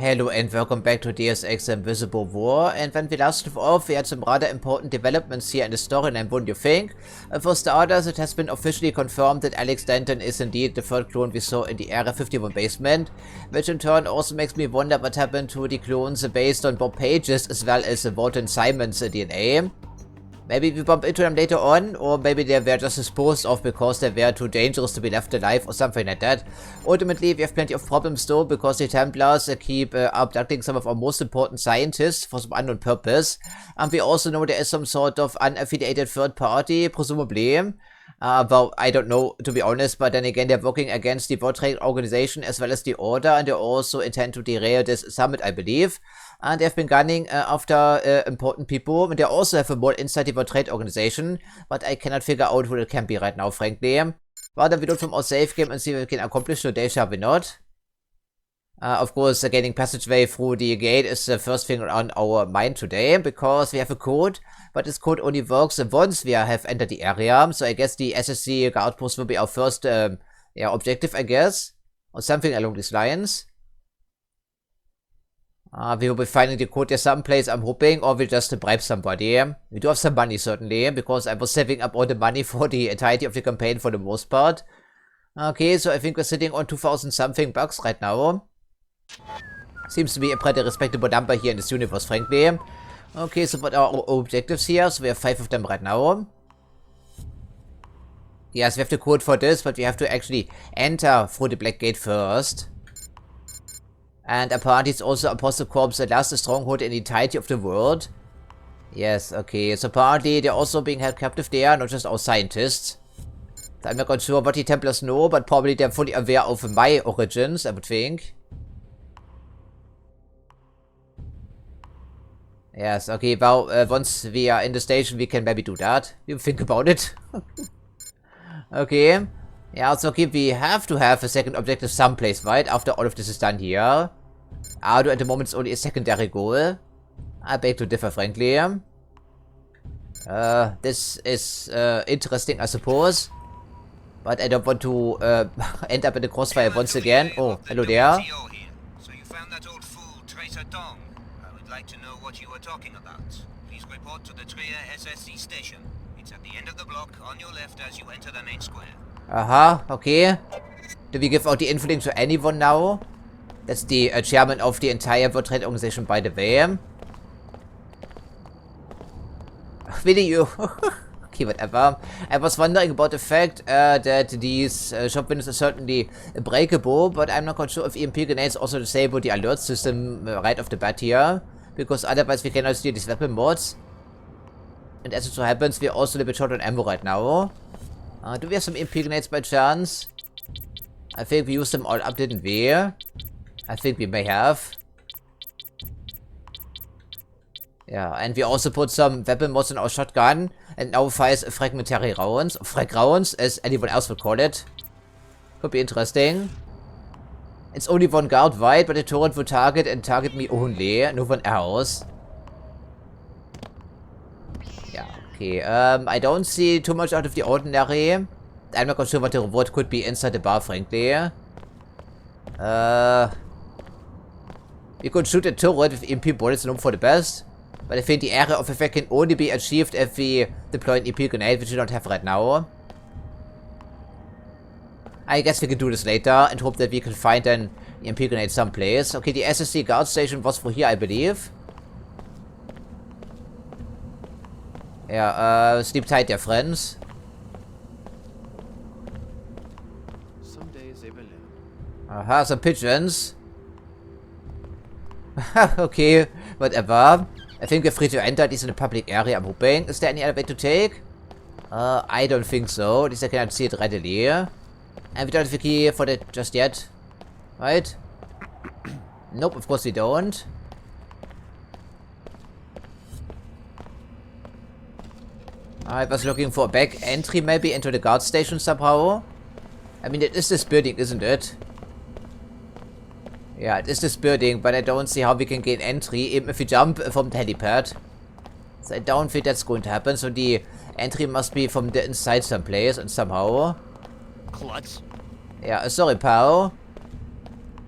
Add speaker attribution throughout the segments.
Speaker 1: Hello and welcome back to Deus Ex Invisible War, and when we last left off, we had some rather important developments here in the storyline, wouldn't you think? For starters, it has been officially confirmed that Alex Denton is indeed the third clone we saw in the Area 51 basement, which in turn also makes me wonder what happened to the clones based on Bob Page's as well as Walton Simon's DNA. Maybe we bump into them later on, or maybe they were just disposed of because they were too dangerous to be left alive or something like that. Ultimately, we have plenty of problems though, because the Templars keep abducting some of our most important scientists for some unknown purpose. And we also know there is some sort of unaffiliated third party, presumably. Well, I don't know, to be honest, but then again, they're working against the World Trade Organization as well as the Order, and they also intend to derail this summit, I believe. And they've been gunning after important people, and they also have a more inside the World Trade Organization, but I cannot figure out who it can be right now, frankly. Rather, we look from our save game and see what we can accomplish today, shall we not? Of course, gaining passageway through the gate is the first thing on our mind today, because we have a code, but this code only works once we have entered the area, so I guess the SSC guard post will be our first objective, I guess, or something along these lines. We will be finding the code there someplace, I'm hoping, or we'll just bribe somebody. We do have some money, certainly, because I was saving up all the money for the entirety of the campaign for the most part. Okay, so I think we're sitting on 2,000 something bucks right now. Seems to be a pretty respectable number here in this universe, frankly. Okay, so what are our objectives here? So we have 5 of them right now. Yes, we have the code for this, but we have to actually enter through the Black Gate first. And apparently it's also Apostle Corps' last stronghold in the entirety of the world. Yes, okay, so apparently they're also being held captive there, not just our scientists. So I'm not quite sure what the Templars know, but probably they're fully aware of my origins, I would think. Yes, okay, well, once we are in the station, we can maybe do that. We will think about it. Okay. Yeah, it's okay, we have to have a second objective someplace, right? After all of this is done here. Although at the moment it's only a secondary goal. I beg to differ, frankly. This is interesting, I suppose. But I don't want to end up in the crossfire once again. Oh, hello there.
Speaker 2: So you found that old fool, Tracer Dong. I would like to know what you were talking about. Please report to the Trier SSC station. It's at the end of the block, on your left as you enter the main square.
Speaker 1: Aha, okay. Do we give out the info link to anyone now? That's the chairman of the entire World Trade Organization, by the way. Really, you? Okay, whatever. I was wondering about the fact that these shop windows are certainly breakable, but I'm not quite sure if EMP grenades also disable the alert system right off the bat here, because otherwise we cannot steal these weapon mods. And as it so happens, we're also a little bit short on ammo right now. Do we have some EMP grenades by chance? I think we used them all up, didn't we? I think we may have. Yeah, and we also put some weapon mods in our shotgun, and now fires fragmentary rounds, or frag rounds, as anyone else would call it. Could be interesting. It's only one guard wide, but the turret will target and target me only, no one else. Yeah, okay, I don't see too much out of the ordinary. I'm not quite sure what the reward could be inside the bar, frankly. We could shoot a turret with EMP bullets and hope for the best. But I think the area of effect can only be achieved if we deploy an EMP grenade, which we don't have right now. I guess we can do this later and hope that we can find an EMP grenade someplace. Okay, the SSC guard station was for here, I believe. Yeah, sleep tight, dear friends. Aha, some pigeons. Okay, whatever. I think we're free to enter. This is in a public area, I'm hoping. Is there any other way to take? I don't think so. At least I cannot see it readily. And we don't have a key for that just yet. Right? Nope, of course we don't. I was looking for a back entry maybe into the guard station somehow. I mean, it is this building, isn't it? Yeah, it is this building, but I don't see how we can gain entry, even if we jump from the helipad. So I don't think that's going to happen, so the entry must be from the inside someplace, and somehow.
Speaker 2: Klutz.
Speaker 1: Yeah, sorry, pal.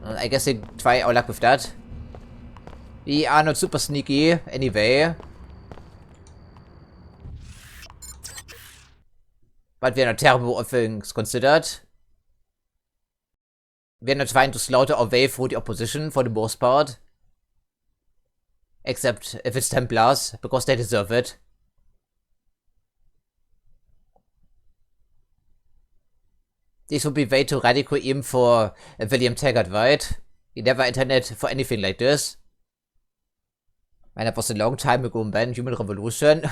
Speaker 1: I guess they try our luck with that. We are not super sneaky, anyway. But we are not terrible of things considered. We are not trying to slaughter our way through the opposition for the most part. Except if it's Templars, because they deserve it. This would be way too radical even for William Taggart, right? He never intended for anything like this. And that was a long time ago, man. Human Revolution.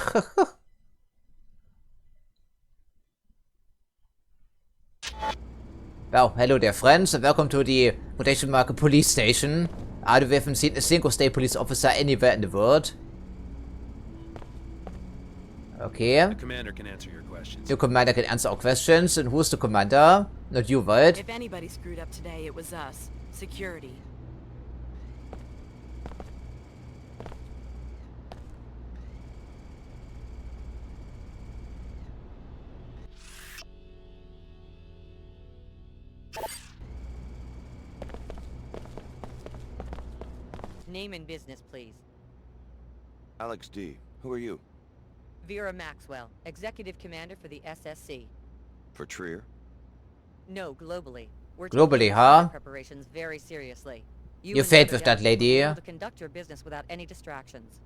Speaker 1: Well, hello there, friends, and welcome to the quotation mark police station. We haven't seen a single state police officer anywhere in the world. Okay.
Speaker 3: The commander can answer your questions.
Speaker 1: The commander can answer our questions, and who's the commander? Not you, right?
Speaker 4: If anybody screwed up today, it was us. Security.
Speaker 5: Name and business, please.
Speaker 3: Alex D. Who are you?
Speaker 5: Vera Maxwell, Executive Commander for the SSC.
Speaker 3: For Trier?
Speaker 5: No, globally. We're
Speaker 1: Globally,
Speaker 5: taking
Speaker 1: huh?
Speaker 5: preparations very seriously.
Speaker 1: You
Speaker 5: and
Speaker 1: fed
Speaker 5: the
Speaker 1: with
Speaker 5: other
Speaker 1: that
Speaker 5: guys will be
Speaker 1: lady.
Speaker 5: able to conduct your business without any distractions.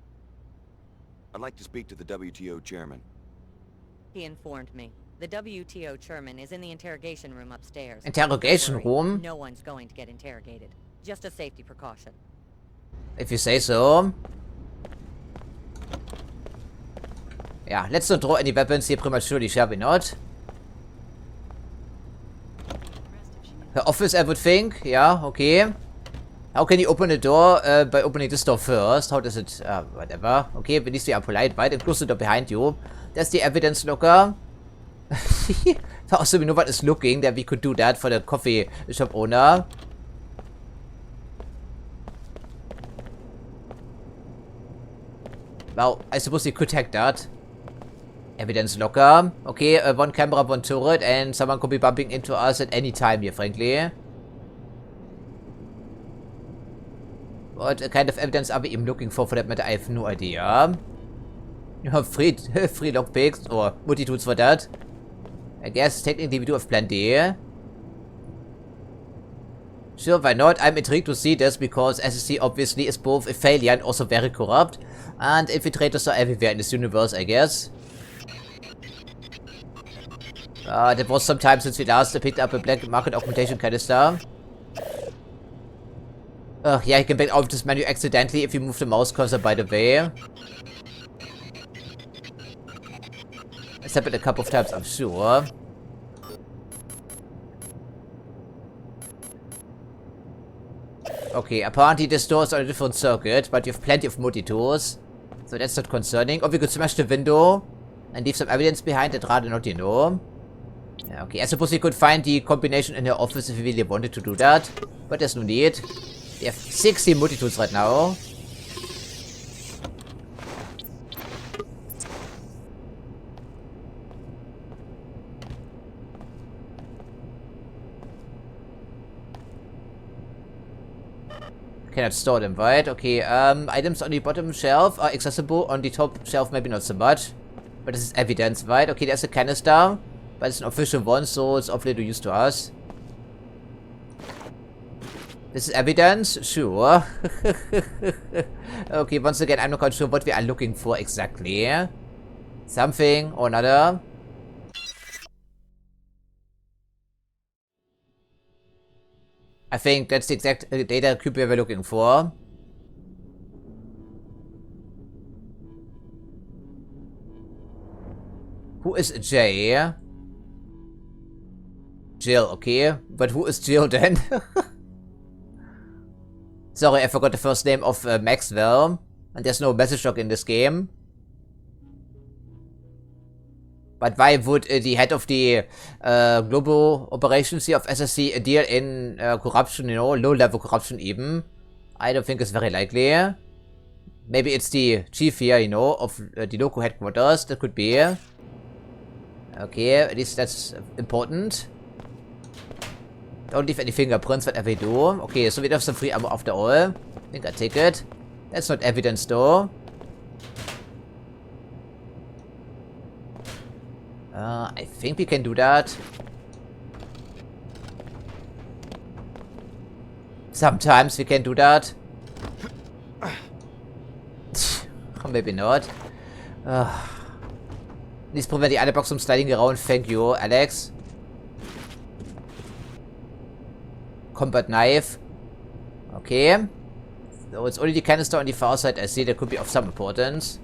Speaker 3: I'd like to speak to the WTO chairman.
Speaker 5: He informed me. The WTO chairman is in the interrogation room upstairs.
Speaker 1: Interrogation
Speaker 5: Don't worry,
Speaker 1: room?
Speaker 5: No one's going to get interrogated. Just a safety precaution.
Speaker 1: If you say so. Yeah, let's not draw any weapons here prematurely, shall we not? Her office, I would think. Yeah, okay. How can you open the door? By opening this door first. How does it... whatever. Okay, at least we are polite, right? And close the door behind you. That's the evidence locker. Also, we know what is looking, that we could do that for the coffee shop owner. Well, I suppose we could hack that. Evidence locker. Okay, one camera, one turret, and someone could be bumping into us at any time here, frankly. What kind of evidence are we even looking for that matter? I have no idea. You have free lockpicks or multitudes for that. I guess technically we do have plenty. Sure, why not? I'm intrigued to see this because SSC obviously is both a failure and also very corrupt. And infiltrators are everywhere in this universe, I guess. That was some time since we last picked up a black market augmentation canister. Yeah, you can back out of this menu accidentally if you move the mouse cursor, by the way. It's happened a couple of times, I'm sure. Okay, apparently this door is on a different circuit, but you have plenty of multi-tools. So that's not concerning. Or we could smash the window and leave some evidence behind, I'd rather not, you know. Yeah, okay, I suppose we could find the combination in her office if we really wanted to do that. But there's no need. We have 60 multi-tools right now. Cannot store them, right? Okay, items on the bottom shelf are accessible. On the top shelf, maybe not so much. But this is evidence, right? Okay, there's a canister. But it's an official one, so it's of little use to us. This is evidence? Sure. Okay, once again, I'm not quite sure what we are looking for exactly. Something or another. I think that's the exact data cube we were looking for. Who is Jay? Jill, okay. But who is Jill then? Sorry, I forgot the first name of Maxwell. And there's no message log in this game. But why would the head of the global operations here of SSC deal in corruption, you know, low-level corruption even? I don't think it's very likely. Maybe it's the chief here, you know, of the local headquarters. That could be. Okay, at least that's important. Don't leave any fingerprints, whatever you do. Okay, so we have some free ammo after all. I think I take it. That's not evidence though. I think we can do that. Sometimes we can do that. Maybe not. Please prevent the other box from sliding around. Thank you, Alex. Combat knife. Okay. So it's only the canister on the far side. I see that could be of some importance.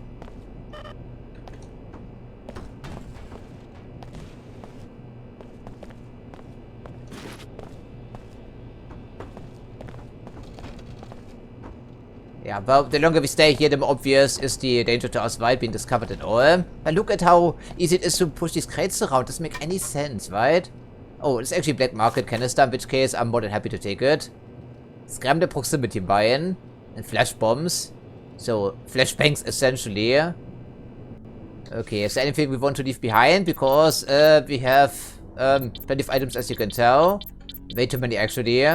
Speaker 1: Yeah, well, the longer we stay here, the more obvious is the danger to us while being discovered at all. But look at how easy it is to push these crates around. Doesn't make any sense, right? Oh, it's actually black market canister, in which case I'm more than happy to take it. Scramble proximity mine and flash bombs. So, flashbangs essentially. Okay, is there anything we want to leave behind? Because we have plenty of items, as you can tell. Way too many actually.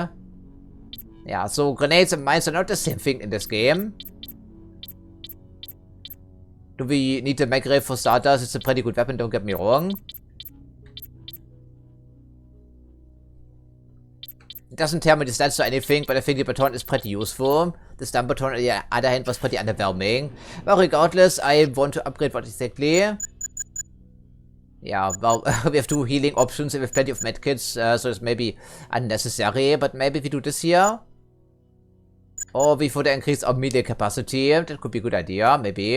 Speaker 1: Yeah, so grenades and mines are not the same thing in this game. Do we need the mag ray for starters? It's a pretty good weapon, don't get me wrong. It doesn't tell me the stats or anything, but I think the baton is pretty useful. The stun baton on the other hand was pretty underwhelming. But regardless, I want to upgrade what exactly. Yeah, well, we have 2 healing options and we have plenty of medkits, so it's maybe unnecessary, but maybe we do this here. Or we further increase our melee capacity. That could be a good idea, maybe.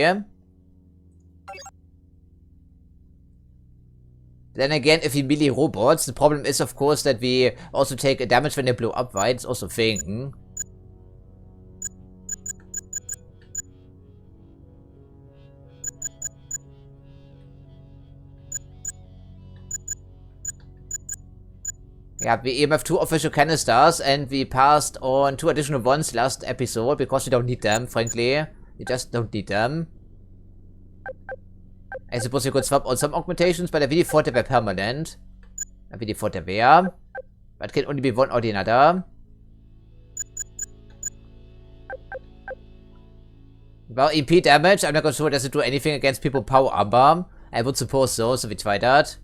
Speaker 1: Then again, if we melee robots, the problem is of course that we also take damage when they blow up, right? It's also a thing. Yeah, we even have 2 official canisters, and we passed on 2 additional ones last episode, because we don't need them, frankly. We just don't need them. I suppose we could swap on some augmentations, but I really thought they were permanent. I really thought they were. But it can only be one or the other. Well, EP damage, I'm not quite sure, does it do anything against people power armor? I would suppose so, so we try that.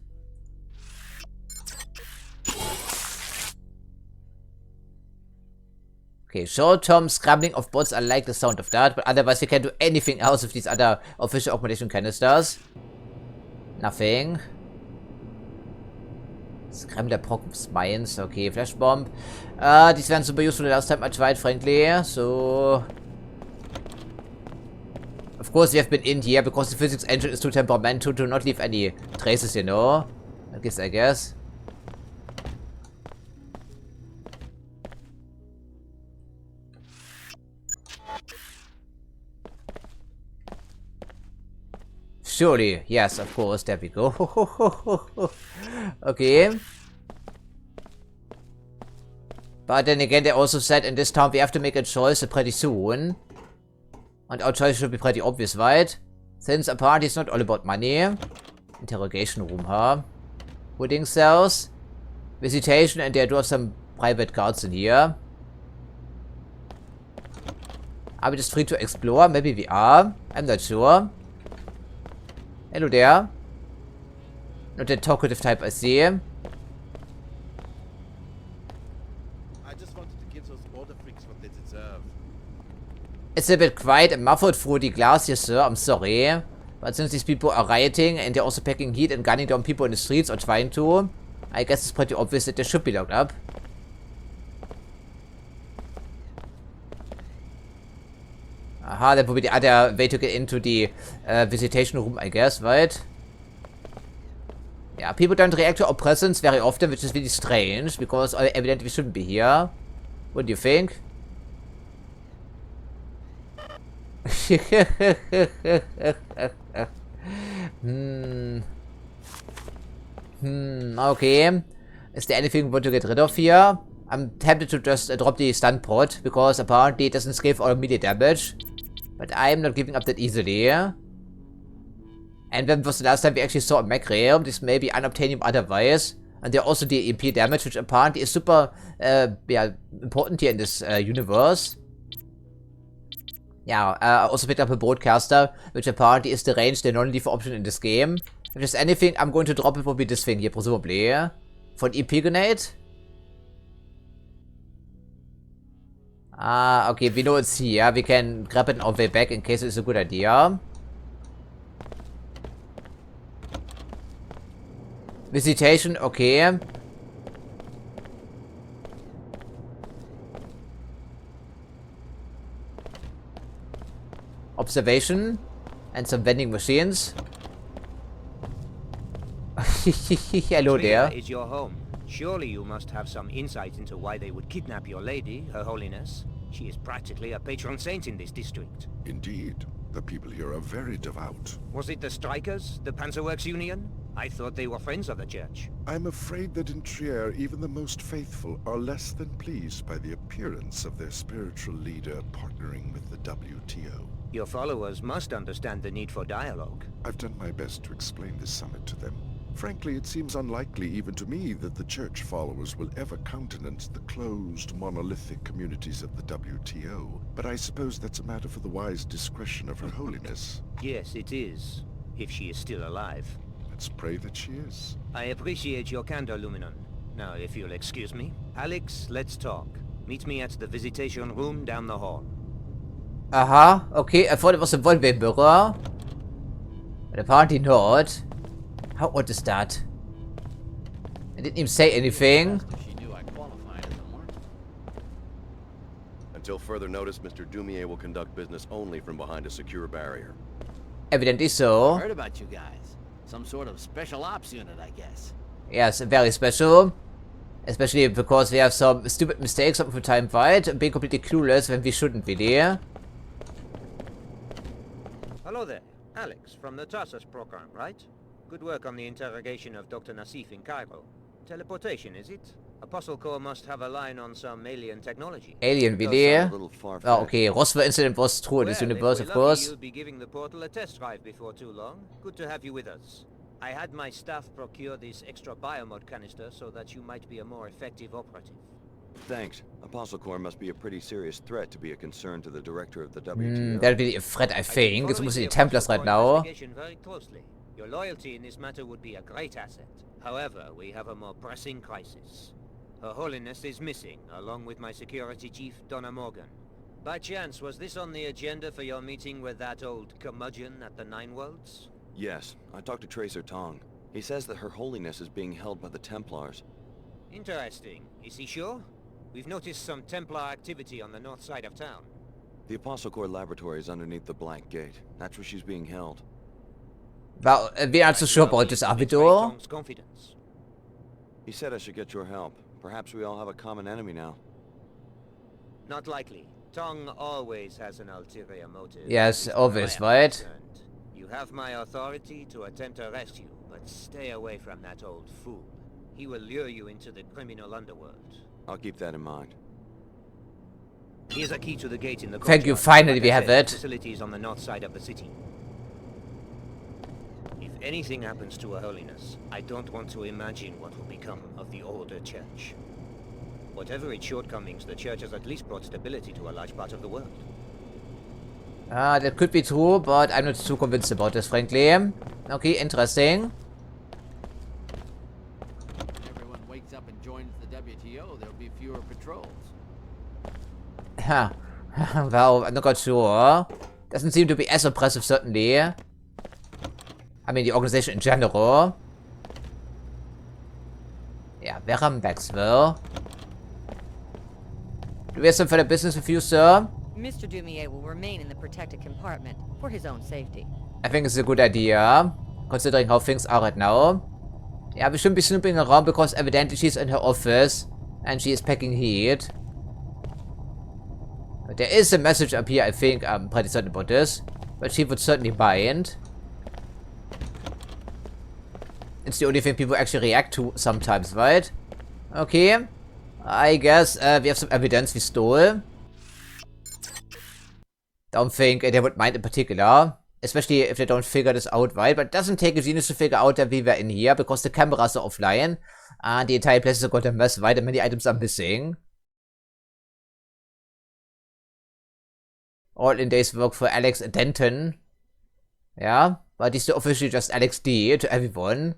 Speaker 1: Okay, short-term scrambling of bots, I like the sound of that, but otherwise we can't do anything else with these other official augmentation canisters. Nothing. Scrambler Procs Mines, okay, Flash Bomb. These weren't super useful the last time I tried, frankly, so... Of course we have been in here, because the physics engine is too temperamental to not leave any traces, you know? I guess. Surely, yes, of course, there we go. Okay. But then again, they also said in this town we have to make a choice pretty soon. And our choice should be pretty obvious, right? Since apparently it's not all about money. Interrogation room, huh? Pudding cells. Visitation, and there do have some private guards in here. Are we just free to explore? Maybe we are. I'm not sure. Hello there. Not the talkative type, I see.
Speaker 6: I just wanted to give those border freaks what they deserve.
Speaker 1: It's a bit quiet and muffled through the glass here, sir. I'm sorry. But since these people are rioting and they're also packing heat and gunning down people in the streets or trying to, I guess it's pretty obvious that they should be locked up. Aha, that would be the other way to get into the visitation room, I guess, right? Yeah, people don't react to our presence very often, which is really strange, because evidently we shouldn't be here. What do you think? Okay. Is there anything we want to get rid of here? I'm tempted to just drop the stun pod, because apparently it doesn't scale for all melee damage. But I'm not giving up that easily. And when was the last time we actually saw a mech ray? This may be unobtainium otherwise. And there are also the EP damage, which apparently is super yeah, important here in this universe. Yeah, also picked up a broadcaster, which apparently is the range, the non-lethal option in this game. If there's anything I'm going to drop, it will be this thing here, presumably. For an EP grenade? Ah, okay, we know it's here. We can grab it on our way back in case it's a good idea. Visitation, okay. Observation. And some vending machines. Hello there.
Speaker 2: Is your home. Surely you must have some insight into why they would kidnap your lady, Her Holiness. She is practically a patron saint in this district.
Speaker 7: Indeed. The people here are very devout.
Speaker 2: Was it the strikers, the Panzerworks Union? I thought they were friends of the church.
Speaker 7: I'm afraid that in Trier, even the most faithful are less than pleased by the appearance of their spiritual leader partnering with the WTO.
Speaker 2: Your followers must understand the need for dialogue.
Speaker 7: I've done my best to explain this summit to them. Frankly, it seems unlikely even to me that the church followers will ever countenance the closed, monolithic communities of the WTO. But I suppose that's a matter for the wise discretion of Her Holiness.
Speaker 2: Yes, it is. If she is still alive.
Speaker 7: Let's pray that she is.
Speaker 2: I appreciate your candor, Luminon. Now, if you'll excuse me. Alex, let's talk. Meet me at the visitation room down the hall.
Speaker 1: Aha, okay, I thought it was a one-way mirror. But apparently not. How odd is that? I didn't even say anything.
Speaker 3: Until further notice, Mr. Dumier will conduct business only from behind a secure barrier.
Speaker 1: Evidently so.
Speaker 8: Heard about you guys. Some sort of special ops unit, I guess.
Speaker 1: Yes, very special. Especially because we have some stupid mistakes from time to time, being completely clueless when we shouldn't really.
Speaker 2: Hello there. Alex, from the Tarsus program, right? Good work on the interrogation of Dr. Nassif in Cairo. Teleportation, is it? Apostle Corps must have a line on some alien technology.
Speaker 1: Alien video. Oh, okay. Roswell incident was true in this universe, of course.
Speaker 2: You'll be giving the portal a test drive before too long. Good to have you with us. I had my staff procure this extra biomod canister so that you might be a more effective operative.
Speaker 3: Thanks. Apostle Corps must be a pretty serious threat to be a concern to the director of the WTO.
Speaker 1: That'll be a threat, I think. It's mostly the Templars right now.
Speaker 2: Very closely. Your loyalty in this matter would be a great asset. However, we have a more pressing crisis. Her Holiness is missing, along with my security chief, Donna Morgan. By chance, was this on the agenda for your meeting with that old curmudgeon at the Nine Worlds?
Speaker 3: Yes, I talked to Tracer Tong. He says that Her Holiness is being held by the Templars.
Speaker 2: Interesting. Is he sure? We've noticed some Templar activity on the north side of town.
Speaker 3: The Apostle Corps laboratory is underneath the Black Gate. That's where she's being held.
Speaker 1: Well, we aren't so sure about this, are we, though?
Speaker 3: He said I should get your help. Perhaps we all have a common enemy now.
Speaker 2: Not likely. Tong always has an ulterior motive.
Speaker 1: Yes, obvious, right?
Speaker 2: You have my authority to attempt to arrest you, but stay away from that old fool. He will lure you into the criminal underworld.
Speaker 3: I'll keep that in mind.
Speaker 2: Here's a key to the gate in the
Speaker 1: Thank you, finally we have it.
Speaker 2: Facilities on the north side of the city. If anything happens to Her Holiness, I don't want to imagine what will become of the older church. Whatever its shortcomings, the church has at least brought stability to a large part of the world.
Speaker 1: That could be true, but I'm not too convinced about this, frankly. Okay, interesting.
Speaker 8: When everyone wakes up and joins the WTO, there'll be fewer patrols.
Speaker 1: Huh. Well, I'm not quite sure. Doesn't seem to be as oppressive, certainly. I mean, the organization in general. Yeah, Veram Maxwell. Do we have some further business with you, sir?
Speaker 5: Mr. Dumier will remain in the protected compartment for his own safety.
Speaker 1: I think it's a good idea, considering how things are right now. Yeah, we shouldn't be snooping around because evidently she's in her office and she is packing heat. But there is a message up here, I think. I'm pretty certain about this. But she would certainly mind. It's the only thing people actually react to sometimes, right? Okay. I guess we have some evidence we stole. Don't think they would mind in particular. Especially if they don't figure this out right. But it doesn't take a genius to figure out that we were in here. Because the cameras are offline. And the entire place has got a mess, right? And many items are missing. all in day's work for Alex Denton. Yeah, but he's still officially just Alex D to everyone.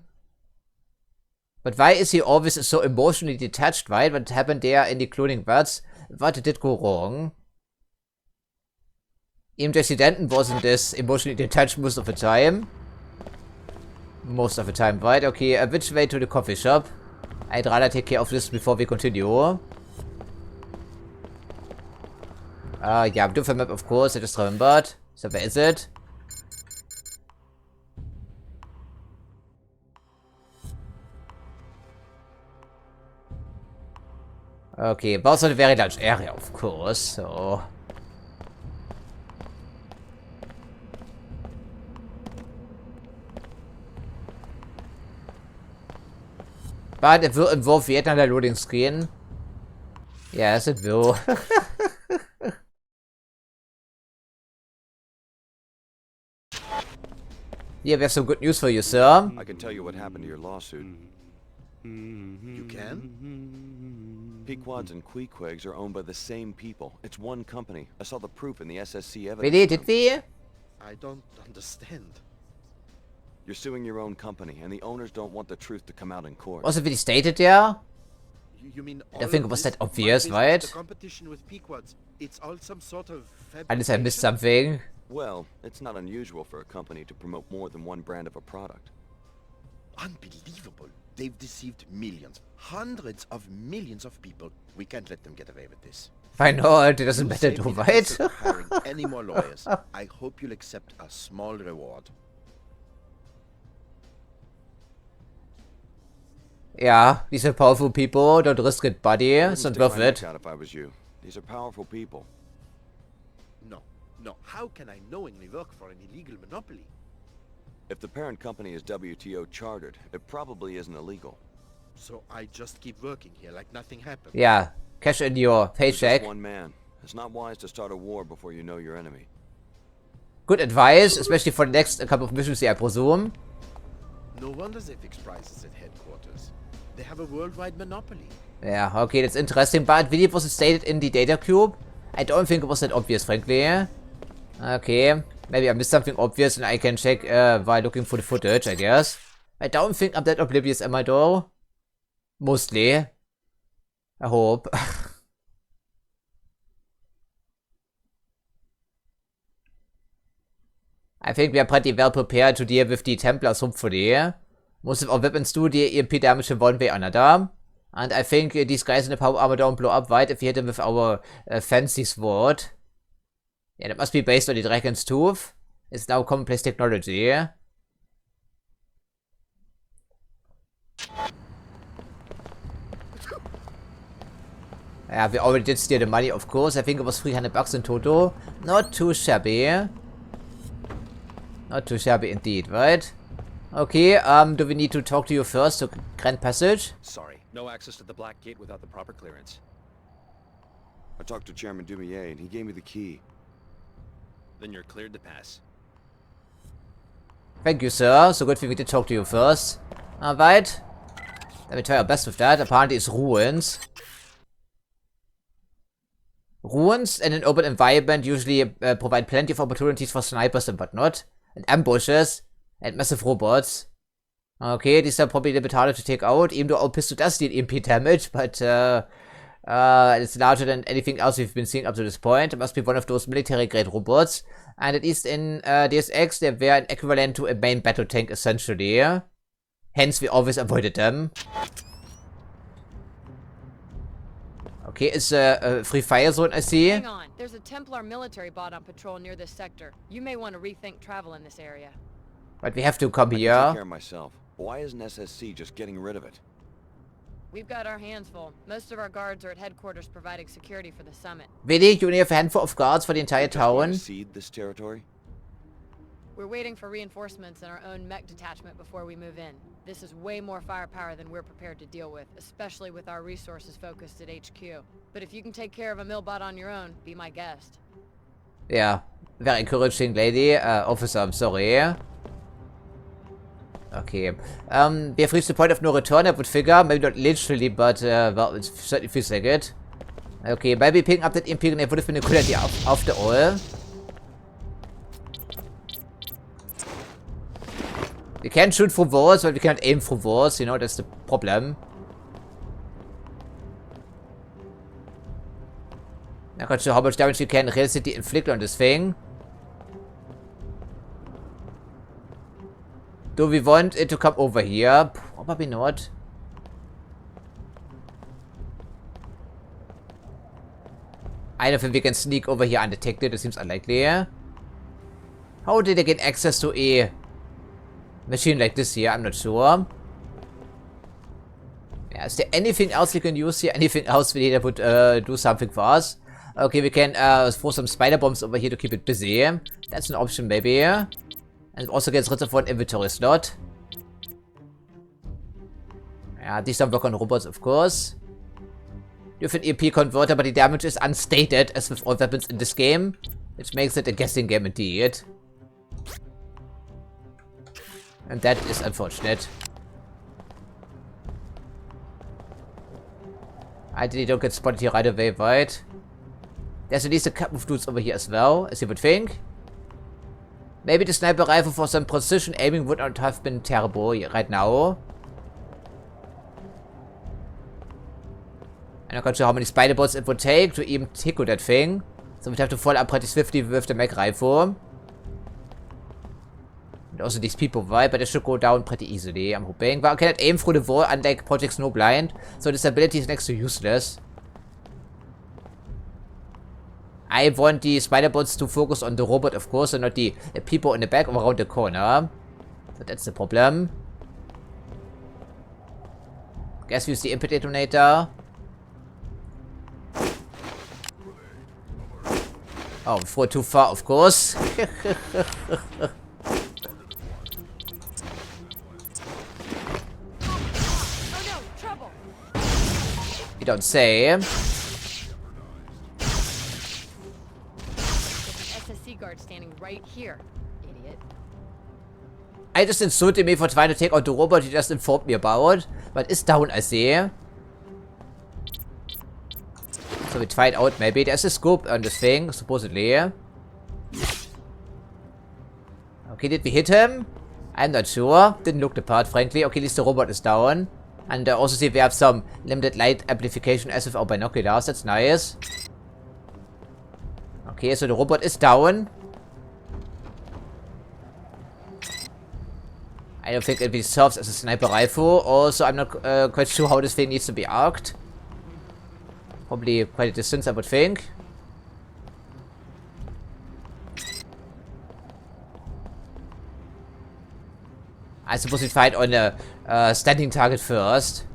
Speaker 1: But why is he always so emotionally detached, right? What happened there in the cloning words? What did go wrong? Even Jesse Denton wasn't this emotionally detached most of the time. Most of the time, right? Okay, which way to the coffee shop? I'd rather take care of this before we continue. Yeah, different map, of course, I just remembered. So where is it? Okay, but also a very large area, of course, so... But it will involve yet another loading screen. Yes, it will. Yeah, we have some good news for you, sir.
Speaker 3: I can tell you what happened to your lawsuit.
Speaker 6: You can?
Speaker 3: Pequods and Queequegs are owned by the same people. It's one company. I saw the proof in the SSC evidence.
Speaker 1: Really? Did we?
Speaker 6: I don't understand.
Speaker 3: You're suing your own company, and the owners don't want the truth to come out in court.
Speaker 1: Was it really stated there?
Speaker 6: You mean
Speaker 1: I think it was that obvious, right?
Speaker 6: The competition with Pequods, it's all some sort of
Speaker 1: Unless I missed something.
Speaker 3: Well, it's not unusual for a company to promote more than one brand of a product.
Speaker 6: Unbelievable. They've deceived millions, hundreds of millions of people. We can't let them get away with this.
Speaker 1: I know, it doesn't matter too, right?
Speaker 6: Hiring any more lawyers. I hope you'll accept a small reward.
Speaker 1: Yeah, these are powerful people. Don't risk it, buddy. It's not worth it.
Speaker 3: If I was you. These are powerful people.
Speaker 6: No. How can I knowingly work for an illegal monopoly?
Speaker 3: If the parent company is WTO chartered, it probably isn't illegal.
Speaker 6: So I just keep working here like nothing happened.
Speaker 1: Yeah, cash in your
Speaker 3: You're
Speaker 1: paycheck.
Speaker 3: just one man. It's not wise to start a war before you know your enemy.
Speaker 1: Good advice, especially for the next couple of missions here, I presume.
Speaker 6: No wonder they fix prices at headquarters. They have a worldwide monopoly.
Speaker 1: Yeah, okay, that's interesting, but really was it stated in the data cube? I don't think it was that obvious, frankly. Okay, maybe I missed something obvious and I can check while looking for the footage, I guess. I don't think I'm that oblivious, am I though? Mostly. I hope. I think we are pretty well prepared to deal with the Templars, hopefully. Most of our weapons do the EMP damage in one way or another. And I think these guys in the power armor don't blow up right if we hit them with our fancy sword. Yeah, that must be based on the Dragon's Tooth. It's now commonplace technology. Yeah, we already did steal the money, of course. I think it was 300 bucks in total. Not too shabby. Not too shabby indeed, right? Okay, do we need to talk to you first to Grand Passage?
Speaker 9: Sorry, no access to the Black Gate without the proper clearance.
Speaker 3: I talked to Chairman Dumier and he gave me the key.
Speaker 9: Then you're cleared to pass.
Speaker 1: Thank you, sir. So good thing we did talk to you first. Alright. Let me try our best with that. Apparently it's ruins. Ruins in an open environment usually provide plenty of opportunities for snipers and whatnot. And ambushes. And massive robots. Okay, these are probably a little bit harder to take out, even though our pistol does deal EMP damage, but it's larger than anything else we've been seeing up to this point. It must be one of those military-grade robots. And at least in Deus Ex, they were an equivalent to a main battle tank, essentially. Hence, we always avoided them. Okay, it's a free fire zone, I see.
Speaker 10: Hang on, there's a Templar military bot on patrol near this sector. You may want to rethink travel in this area.
Speaker 1: But we have to come
Speaker 3: I
Speaker 1: here.
Speaker 3: can take care of myself. Why isn't SSC just getting rid of it?
Speaker 10: We've got our hands full. Most of our guards are at headquarters providing security for the summit.
Speaker 1: Really? You only have a handful of guards for the entire town?
Speaker 3: Cede this territory?
Speaker 10: We're waiting for reinforcements and our own mech detachment before we move in. This is way more firepower than we're prepared to deal with, especially with our resources focused at HQ. But if you can take care of a millbot on your own, be my guest.
Speaker 1: Yeah, very encouraging lady. Officer, I'm sorry. Okay. We have reached the point of no return, I would figure. Maybe not literally, but well, it certainly feels like it. Okay, maybe picking up that EMP grenade would have been a good idea after all. We can't shoot through walls, but we can't aim through walls, you know, that's the problem. Not quite sure how much damage you can realistically inflict on this thing. Do we want it to come over here? Probably not. I don't think we can sneak over here undetected. It seems unlikely. How did they get access to a machine like this here? I'm not sure. Yeah, is there anything else we can use here? Anything else we need that would do something for us? Okay, we can throw some spider bombs over here to keep it busy. That's an option, maybe. And it also gets rid of one inventory slot. Yeah, these don't work on robots, of course. You have an EP converter, but the damage is unstated, as with all weapons in this game, which makes it a guessing game indeed. And that is unfortunate. Ideally, don't get spotted here right away, right? There's at least a couple of dudes over here as well, as you would think. Maybe the sniper rifle for some precision aiming would not have been terrible right now. I'm not quite sure how many spider bolts it would take to even tickle that thing. So we'd have to follow up pretty swiftly with the mech rifle. And also these people, right? But they should go down pretty easily, I'm hoping. But I cannot aim through the wall unlike Project Snowblind. So this ability is next to useless. I want the spider bolts to focus on the robot, of course, and not the people in the back or around the corner. So that's the problem. Guess we use the input detonator. Oh, before too far, of course.
Speaker 10: Oh no, trouble.
Speaker 1: You don't say.
Speaker 10: SSC guard standing right here, idiot.
Speaker 1: I just insulted me for trying to take out the robot you just informed me about. But it's down, I see. So we try it out, maybe. There's a scope on this thing, supposedly. Okay, did we hit him? I'm not sure. Didn't look the part, frankly. Okay, at least the robot is down. And also see we have some limited light amplification as with our binoculars. That's nice. Okay, so the robot is down. I don't think it serves as a sniper rifle. Also, I'm not quite sure how this thing needs to be arced. Probably quite a distance, I would think. I suppose we fight on a standing target first.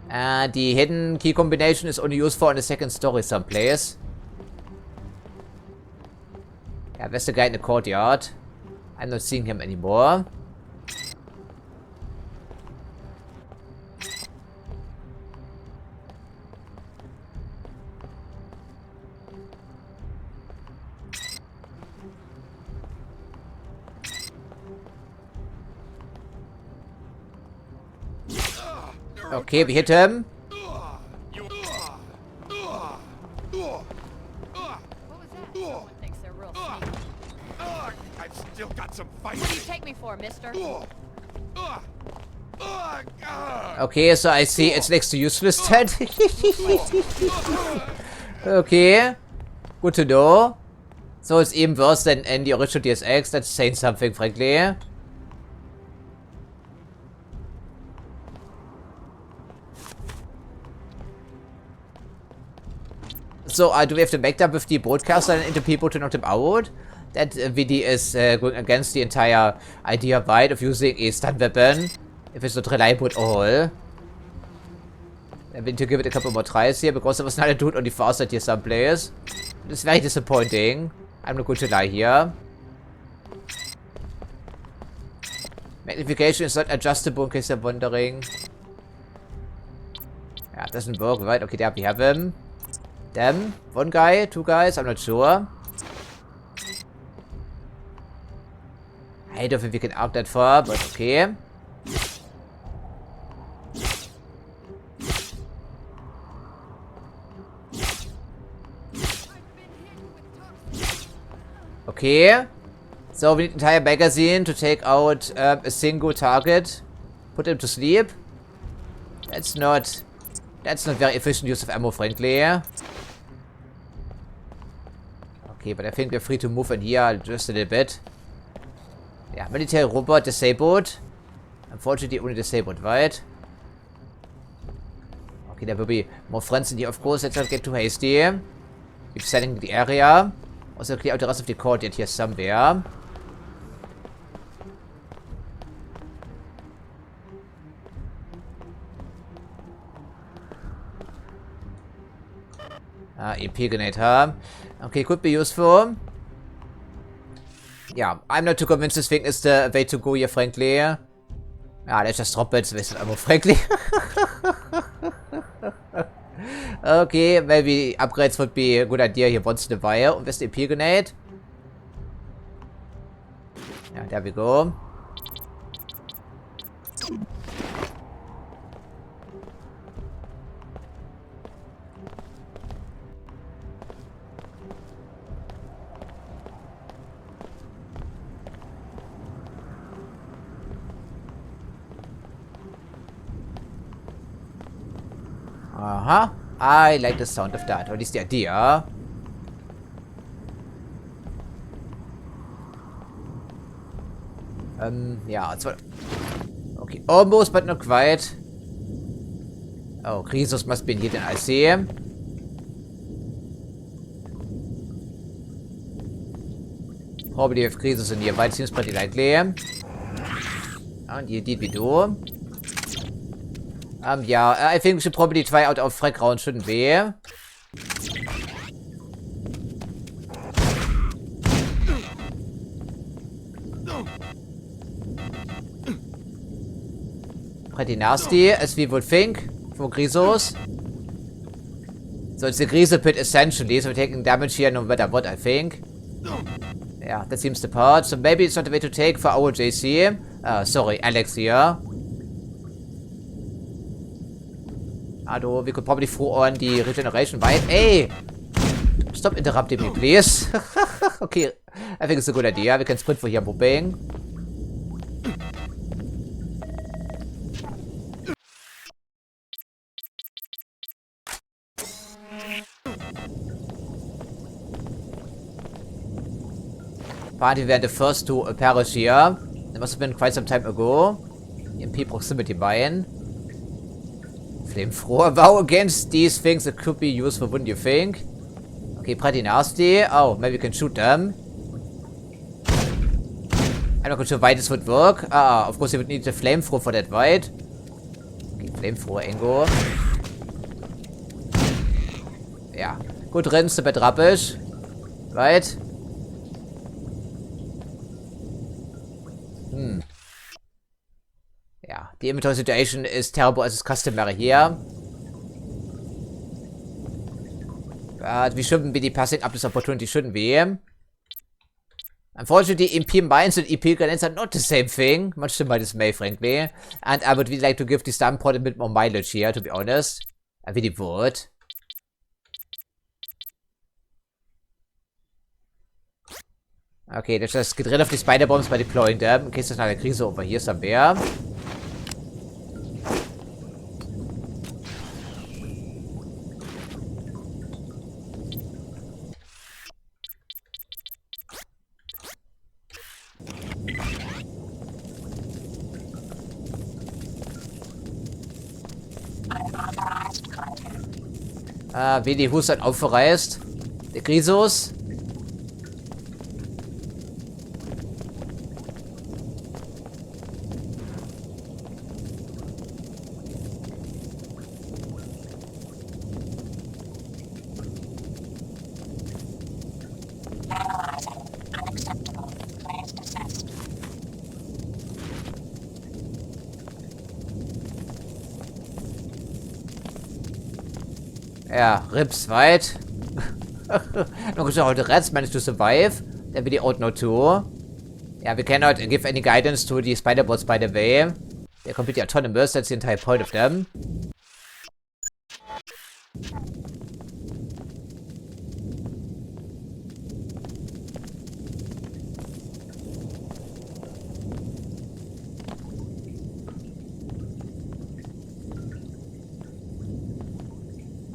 Speaker 1: And the hidden key combination is only useful on the second story someplace. Yeah, there's the guy in the courtyard. I'm not seeing him anymore. Okay, we hit him.
Speaker 6: I've still got some fight.
Speaker 10: What do you take me for, mister?
Speaker 1: Okay, so I see it's next to useless then. Okay. Good to know. So it's even worse than in the original Deus Ex. That's saying something, frankly. So, do we have to make that with the broadcaster and into people to knock them out? That VD is going against the entire idea, right, of using a stun weapon if it's not reliable at all. I need to give it a couple more tries here because there was another dude on the far side here someplace. It's very disappointing. I'm not going to lie here. Magnification is not adjustable in case you're wondering. Yeah, it doesn't work, right? Okay, there we have him. Them. One guy, two guys, I'm not sure. I don't think we can arc that far, but okay. Okay. So we need an entire magazine to take out a single target. Put him to sleep. That's not very efficient use of ammo, frankly. Okay, but I think we're free to move in here just a little bit. Yeah, military robot disabled. Unfortunately, only disabled, right? Okay, there will be more friends in here, of course. Let's not get too hasty. Keep setting the area. Also clear out the rest of the courtyard here somewhere. EP grenade, huh? Okay, could be useful. Yeah, I'm not too convinced this thing is the way to go here, frankly. Let's just drop it. Waste ammo, frankly. Okay, maybe upgrades would be a good idea here once in a while. Und where's the EP grenade? Yeah, there we go. Aha. I like the sound of that. Or at least the idea. Yeah, it's okay. Almost, but not quite. Oh, Krisos must be in here, then I see him. Probably have Krisos in here, but it seems pretty likely. And indeed we do. Yeah, I think we should probably try out our frag round, shouldn't we? Pretty nasty, as we would think, for Grisos. So it's the Griso pit essentially, so we're taking damage here no matter what, I think. Yeah, that seems the part. So maybe it's not the way to take for our JC. Sorry, Alex here. Although we could probably throw on the regeneration bind. Hey! Stop interrupting me, please. Okay, I think it's a good idea. We can sprint for here, moving. Apparently we were the first to perish here. It must have been quite some time ago. EMP proximity mine. Flamethrower. Wow, against these things it could be useful, wouldn't you think? Okay, pretty nasty. Oh, maybe we can shoot them. I'm not quite sure why this would work. Of course you would need the flamethrower for that, right? Okay, flamethrower angle. Yeah. Good riddance to bad rubbish. Right? Yeah, the inventory situation is terrible as is customary here. But we shouldn't be passing up this opportunity, shouldn't we? Unfortunately, EP mines and EP grenades are not the same thing. Much to my dismay, frankly. And I would really like to give the stun pod a bit more mileage here, to be honest. I really would. Okay, let's just get rid of the spider bombs by deploying them, in case there's another Krise over here somewhere. Wie die Hus dann aufreißt. Der Grisos. Yeah, rips, right? No, so how the rats managed to survive. Then we ought not to. Yeah, we cannot give any guidance to the spider bots, by the way. They're completely autonomous, that's the entire point of them.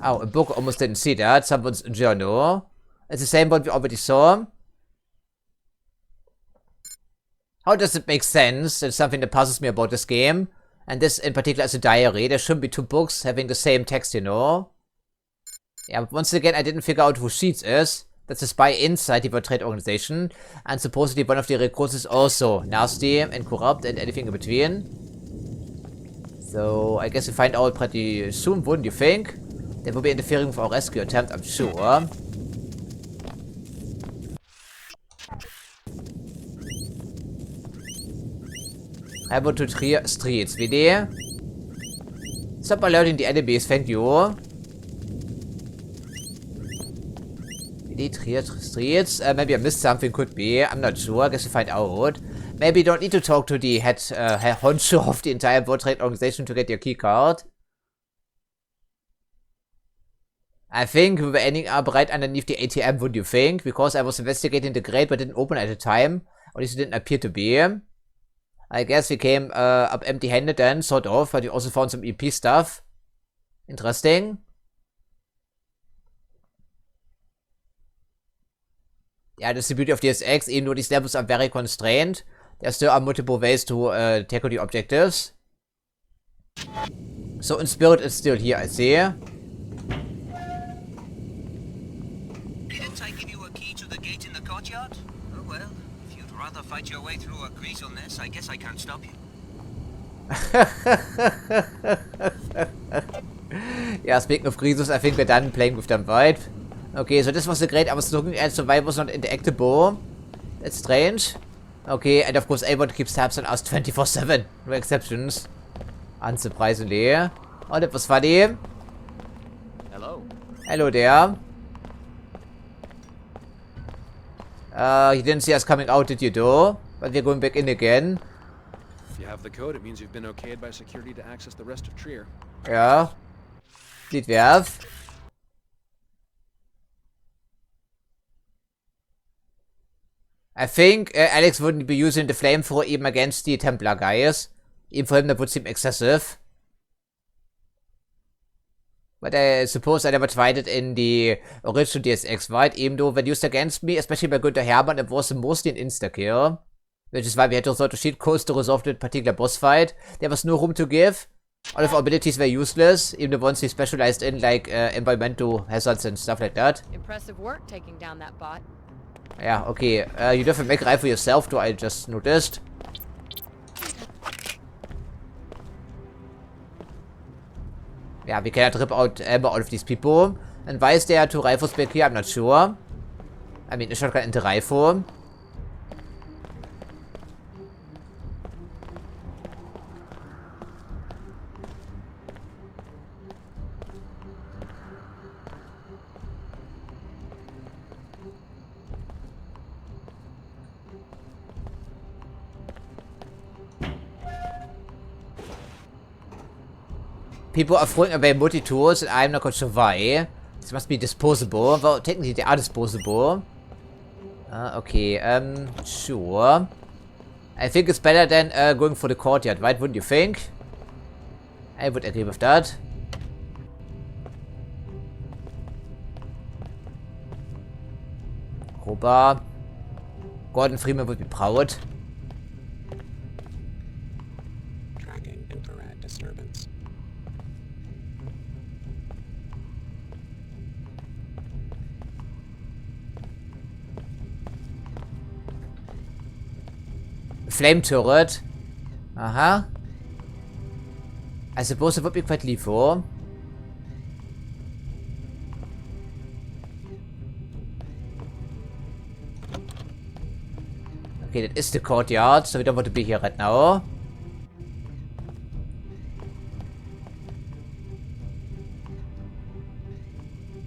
Speaker 1: Oh, a book, almost didn't see that. Someone's journal. It's the same one we already saw. How does it make sense? It's something that puzzles me about this game. And this in particular is a diary. There shouldn't be two books having the same text, you know? Yeah, but once again, I didn't figure out who Sheets is. That's a spy inside the World Trade Organization. And supposedly one of the recruits is also nasty and corrupt and anything in between. So, I guess we find out pretty soon, wouldn't you think? They will be interfering with our rescue attempt, I'm sure. Able to clear streets, VD. Stop alerting the enemies, thank you. VD, clear streets. Maybe I missed something, could be. I'm not sure, I guess we find out. Maybe you don't need to talk to the head honcho of the entire World Trade Organization to get your key card. I think we were ending up right underneath the ATM, would you think? Because I was investigating the grate but didn't open at the time. Or at least it didn't appear to be. I guess we came up empty-handed then, sort of, but we also found some EP stuff. Interesting. Yeah, that's the beauty of Deus Ex, even though these levels are very constrained. There still are multiple ways to tackle the objectives. So in spirit it's still here, I see.
Speaker 2: Didn't I give you a key to the gate in the courtyard? Oh well, if you'd rather fight your way through a greasel nest, I guess I can't stop you.
Speaker 1: Yeah, speaking of greasels, I think we're done playing with them, right? Okay, so this was the grade I was looking at. Survival was not interactable. That's strange. Okay, and of course everyone keeps tabs on us 24/7. No exceptions. Unsurprisingly. Oh, that was funny.
Speaker 9: Hello.
Speaker 1: Hello there. You didn't see us coming out, did you, though? But we're going back in again.
Speaker 9: If you have the code, it means you've been okayed by security to access the rest of Trier.
Speaker 1: Yeah. Did we have? I think Alex wouldn't be using the flamethrower even against the Templar guys. Even for him that would seem excessive. But I suppose I never tried it in the original Deus Ex, right? Even though when used against me, especially by Günther Hermann, it was mostly an insta-kill. Which is why we had to resort to cheat codes to resolve that particular boss fight. There was no room to give. All of our abilities were useless, even the ones we specialized in, like environmental hazards and stuff like that.
Speaker 10: Impressive work taking down that bot.
Speaker 1: Yeah, okay. You dürfen make for yourself, though, I just noticed. Yeah, we cannot rip out ammo out of these people. And why is there two rifles back here? I'm not sure. I mean, a shotgun and a rifle. People are throwing away multi-tools and I'm not quite sure why. This must be disposable. Well, technically they are disposable. Okay, sure. I think it's better than going for the courtyard, right? Wouldn't you think? I would agree with that. Crowbar. Gordon Freeman would be proud.
Speaker 11: Tracking infrared disturbance.
Speaker 1: Flame turret. Aha. I suppose it would be quite lethal. Okay, that is the courtyard, so we don't want to be here right now.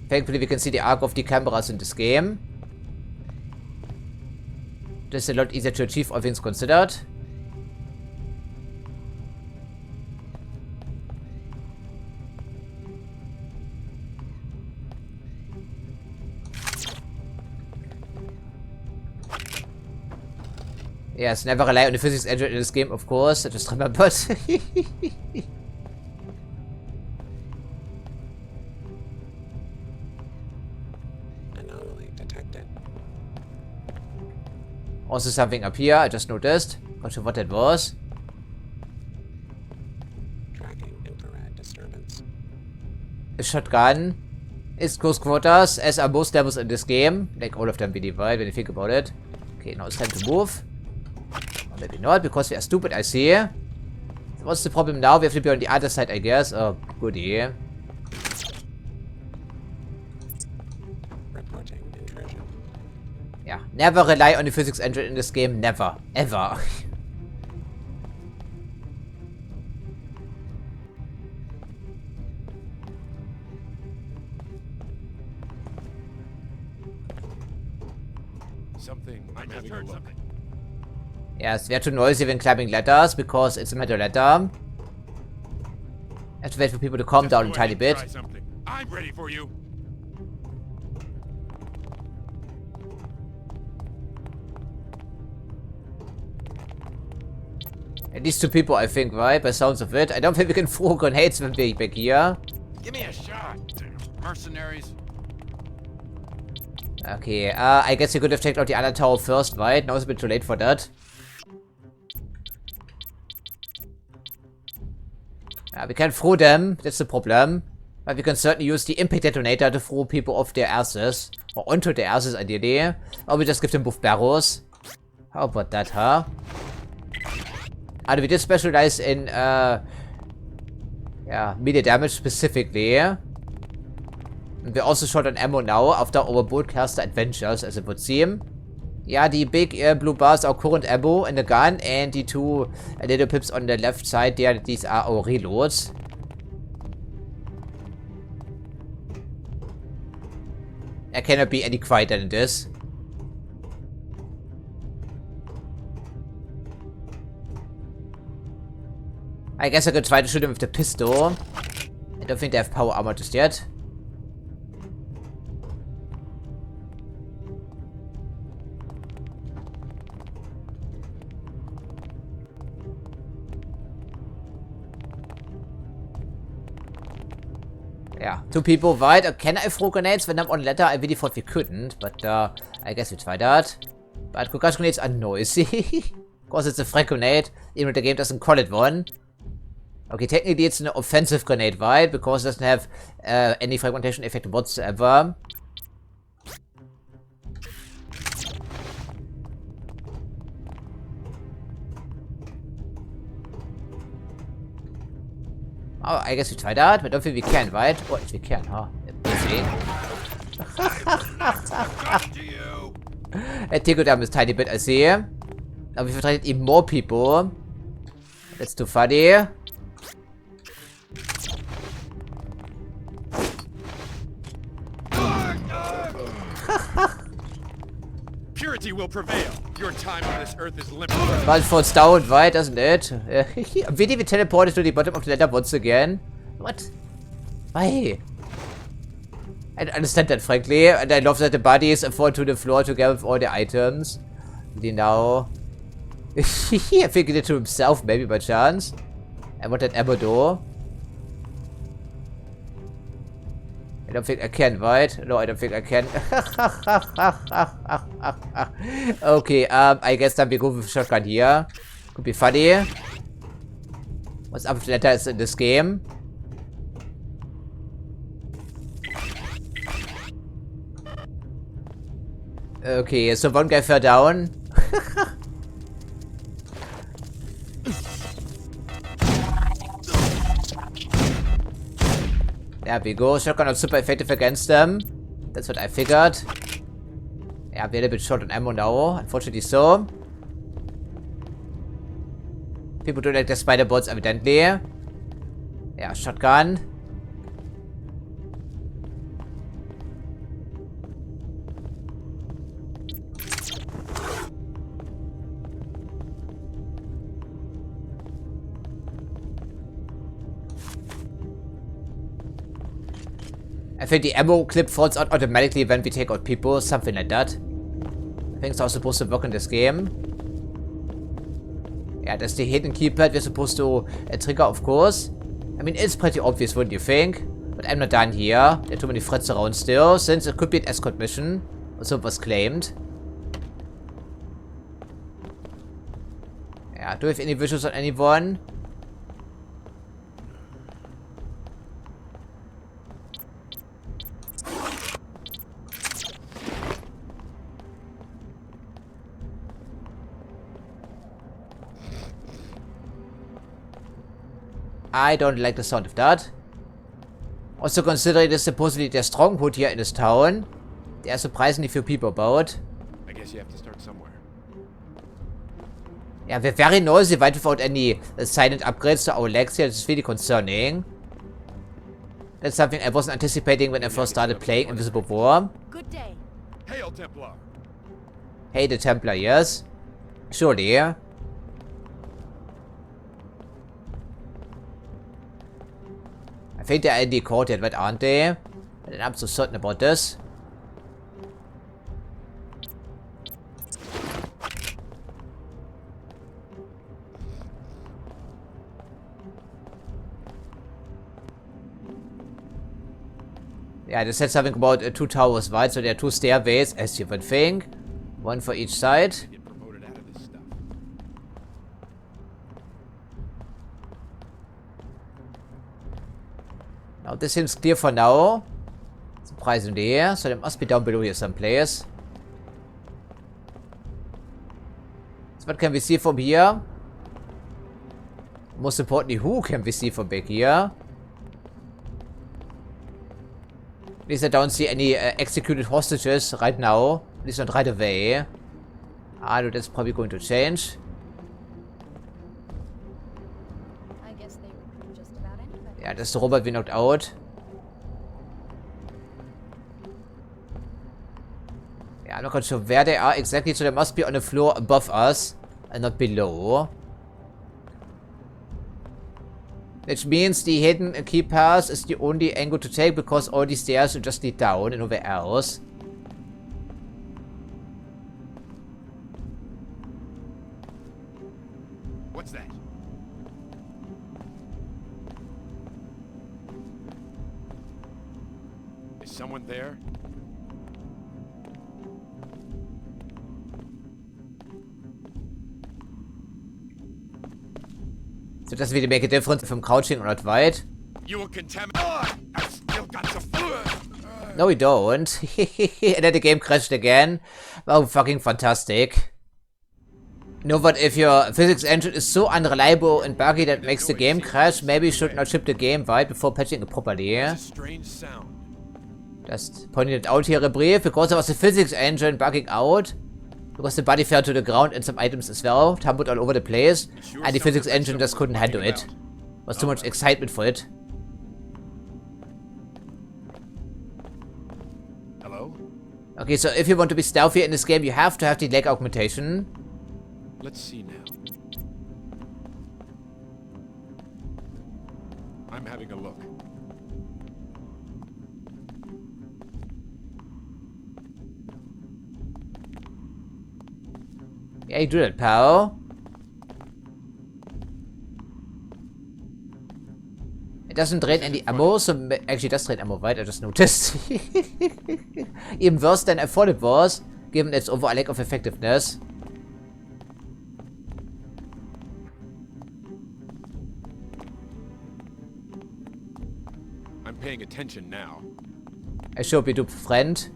Speaker 1: Thankfully we can see the arc of the cameras in this game. This is a lot easier to achieve, all things considered. Yes, never rely on the physics engine in this game, of course. I just remembered. Also something up here, I just noticed. Not sure what that was.
Speaker 11: Tracking infrared disturbance.
Speaker 1: A shotgun. It's close quarters, as are most levels in this game. Like all of them really well, when you think about it. Okay, now it's time to move. Or maybe not, because we are stupid, I see. What's the problem now? We have to be on the other side, I guess. Oh, goodie.
Speaker 11: Reporting intrusion.
Speaker 1: Yeah, never rely on the physics engine in this game. Never. Ever.
Speaker 7: I'm having a look.
Speaker 1: Yeah, it's way too noisy when climbing ladders, because it's a metal ladder. I have to wait for people to calm down a tiny bit.
Speaker 7: I'm ready for you.
Speaker 1: At least 2 people, I think, right? By sounds of it. I don't think we can throw grenades when we're back here.
Speaker 7: Give me a shot.
Speaker 8: Mercenaries.
Speaker 1: Okay, I guess we could have checked out the other tower first, right? Now it's a bit too late for that. We can't throw them, that's the problem. But we can certainly use the impact detonator to throw people off their asses. Or onto their asses, ideally. Or we just give them both barrels. How about that, huh? We did specialize in, yeah, melee damage specifically. And we're also short on ammo now, after our broadcaster adventures, as it would seem. Yeah, the big blue bars are current ammo in the gun, and the 2 little pips on the left side there, these are our reloads. I cannot be any quieter than this. I guess I could try to shoot him with the pistol. I don't think they have power armor just yet. Yeah, 2 people wide. Can I throw grenades when I'm on ladder? I really thought we couldn't, but I guess we try that. But concussion grenades are noisy. Of course, it's a frag grenade, even if the game doesn't call it one. Okay, technically it's an offensive grenade, right? Because it doesn't have any fragmentation effect whatsoever. Oh, I guess we try that, but I don't think we can, right? Oh, we can, huh? Busy. I tickled down this tiny bit, I see. Now we've attracted even more people. That's too funny.
Speaker 7: Purity will prevail. Your time on this earth is limited.
Speaker 1: Well, falls down, right, doesn't it? Really, we teleported to the bottom of the ladder once again. What? Why? I don't understand that, frankly. And I love that the bodies fall to the floor together with all the items. Really now. I think he did it to himself, maybe by chance. And what that ammo do? I don't think I can, right? No, I don't think I can. Okay, I guess then we go with shotgun here. Could be funny. What's up with the letters in this game? Okay, so 1 guy fell down. There we go. Shotgun not super effective against them. That's what I figured. Yeah, we're a little bit short on ammo now. Unfortunately so. People don't like the spider bots, evidently. Yeah, shotgun. I think the ammo clip falls out automatically when we take out people, something like that. I think it's all supposed to work in this game. Yeah, that's the hidden keypad we're supposed to trigger, of course. I mean, it's pretty obvious, wouldn't you think? But I'm not done here. There are too many threats around still, since it could be an escort mission. Or so it was claimed. Yeah, do we have any visuals on anyone? I don't like the sound of that. Also considering this supposedly the stronghold here in this town, there are surprisingly few people about.
Speaker 9: I guess you have to start somewhere.
Speaker 1: Yeah, we're very noisy right without any silent upgrades to our legs here. This is really concerning. That's something I wasn't anticipating when I first started playing Invisible War.
Speaker 4: Good day.
Speaker 9: Hail, Templar!
Speaker 1: Hey, the Templar, yes. Surely. I think they're in the courtyard, but aren't they? And I'm so certain about this. Yeah, they said something about 2 towers wide, so there are 2 stairways, as you would think. 1 for each side.
Speaker 9: Get promoted out of this stuff.
Speaker 1: Now this seems clear for now. Surprisingly, so they must be down below here someplace. So what can we see from here? Most importantly, who can we see from back here? At least I don't see any executed hostages right now. At least not right away. Ah, no, that's probably going to change.
Speaker 12: I guess they recruit just about anybody.
Speaker 1: Yeah, that's the robot we knocked out. Yeah, I'm not quite sure where they are exactly, so they must be on the floor above us and not below. Which means the hidden key pass is the only angle to take because all these stairs will just lead down and nowhere else.
Speaker 9: What's that? Is someone there?
Speaker 1: So does really make a difference if I'm crouching or not right?
Speaker 9: You will contaminate. I've still got some.
Speaker 1: No, we don't. And then the game crashed again. Wow, fucking fantastic. You know what, if your physics engine is so unreliable and buggy that makes the game crash, maybe you should not ship the game right before patching it properly.
Speaker 9: It's a strange sound.
Speaker 1: Just pointing it out here in brief, because there was a physics engine bugging out. Because the body fell to the ground and some items as well, tumbled all over the place, and the physics engine just couldn't handle it. Was too much excitement for it.
Speaker 9: Hello?
Speaker 1: Okay, so if you want to be stealthy in this game, you have to have the leg augmentation.
Speaker 9: Let's see now. I'm having a look.
Speaker 1: Yeah, you do that, pal. It doesn't drain any ammo, so actually it does drain ammo, right? I just noticed. Even worse than I thought it was, given its overall lack of effectiveness.
Speaker 9: I'm paying attention now.
Speaker 1: I sure hope you do, friend.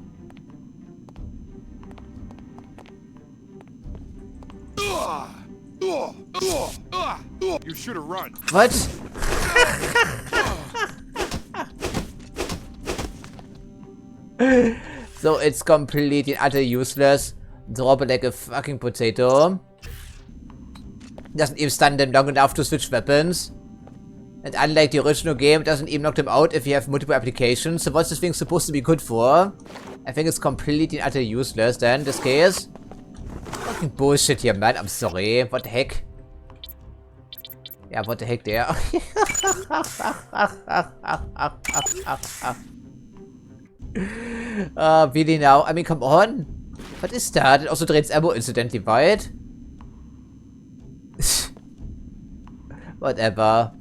Speaker 9: You should have run.
Speaker 1: What? So it's completely utterly useless. Drop it like a fucking potato. Doesn't even stun them long enough to switch weapons. And unlike the original game, it doesn't even knock them out if you have multiple applications. So what's this thing supposed to be good for? I think it's completely utterly useless then, in this case. Fucking bullshit here, man. I'm sorry. What the heck? Yeah, what the heck there? Really now? I mean, come on. What is that? It also drains ammo incidentally, right? Whatever.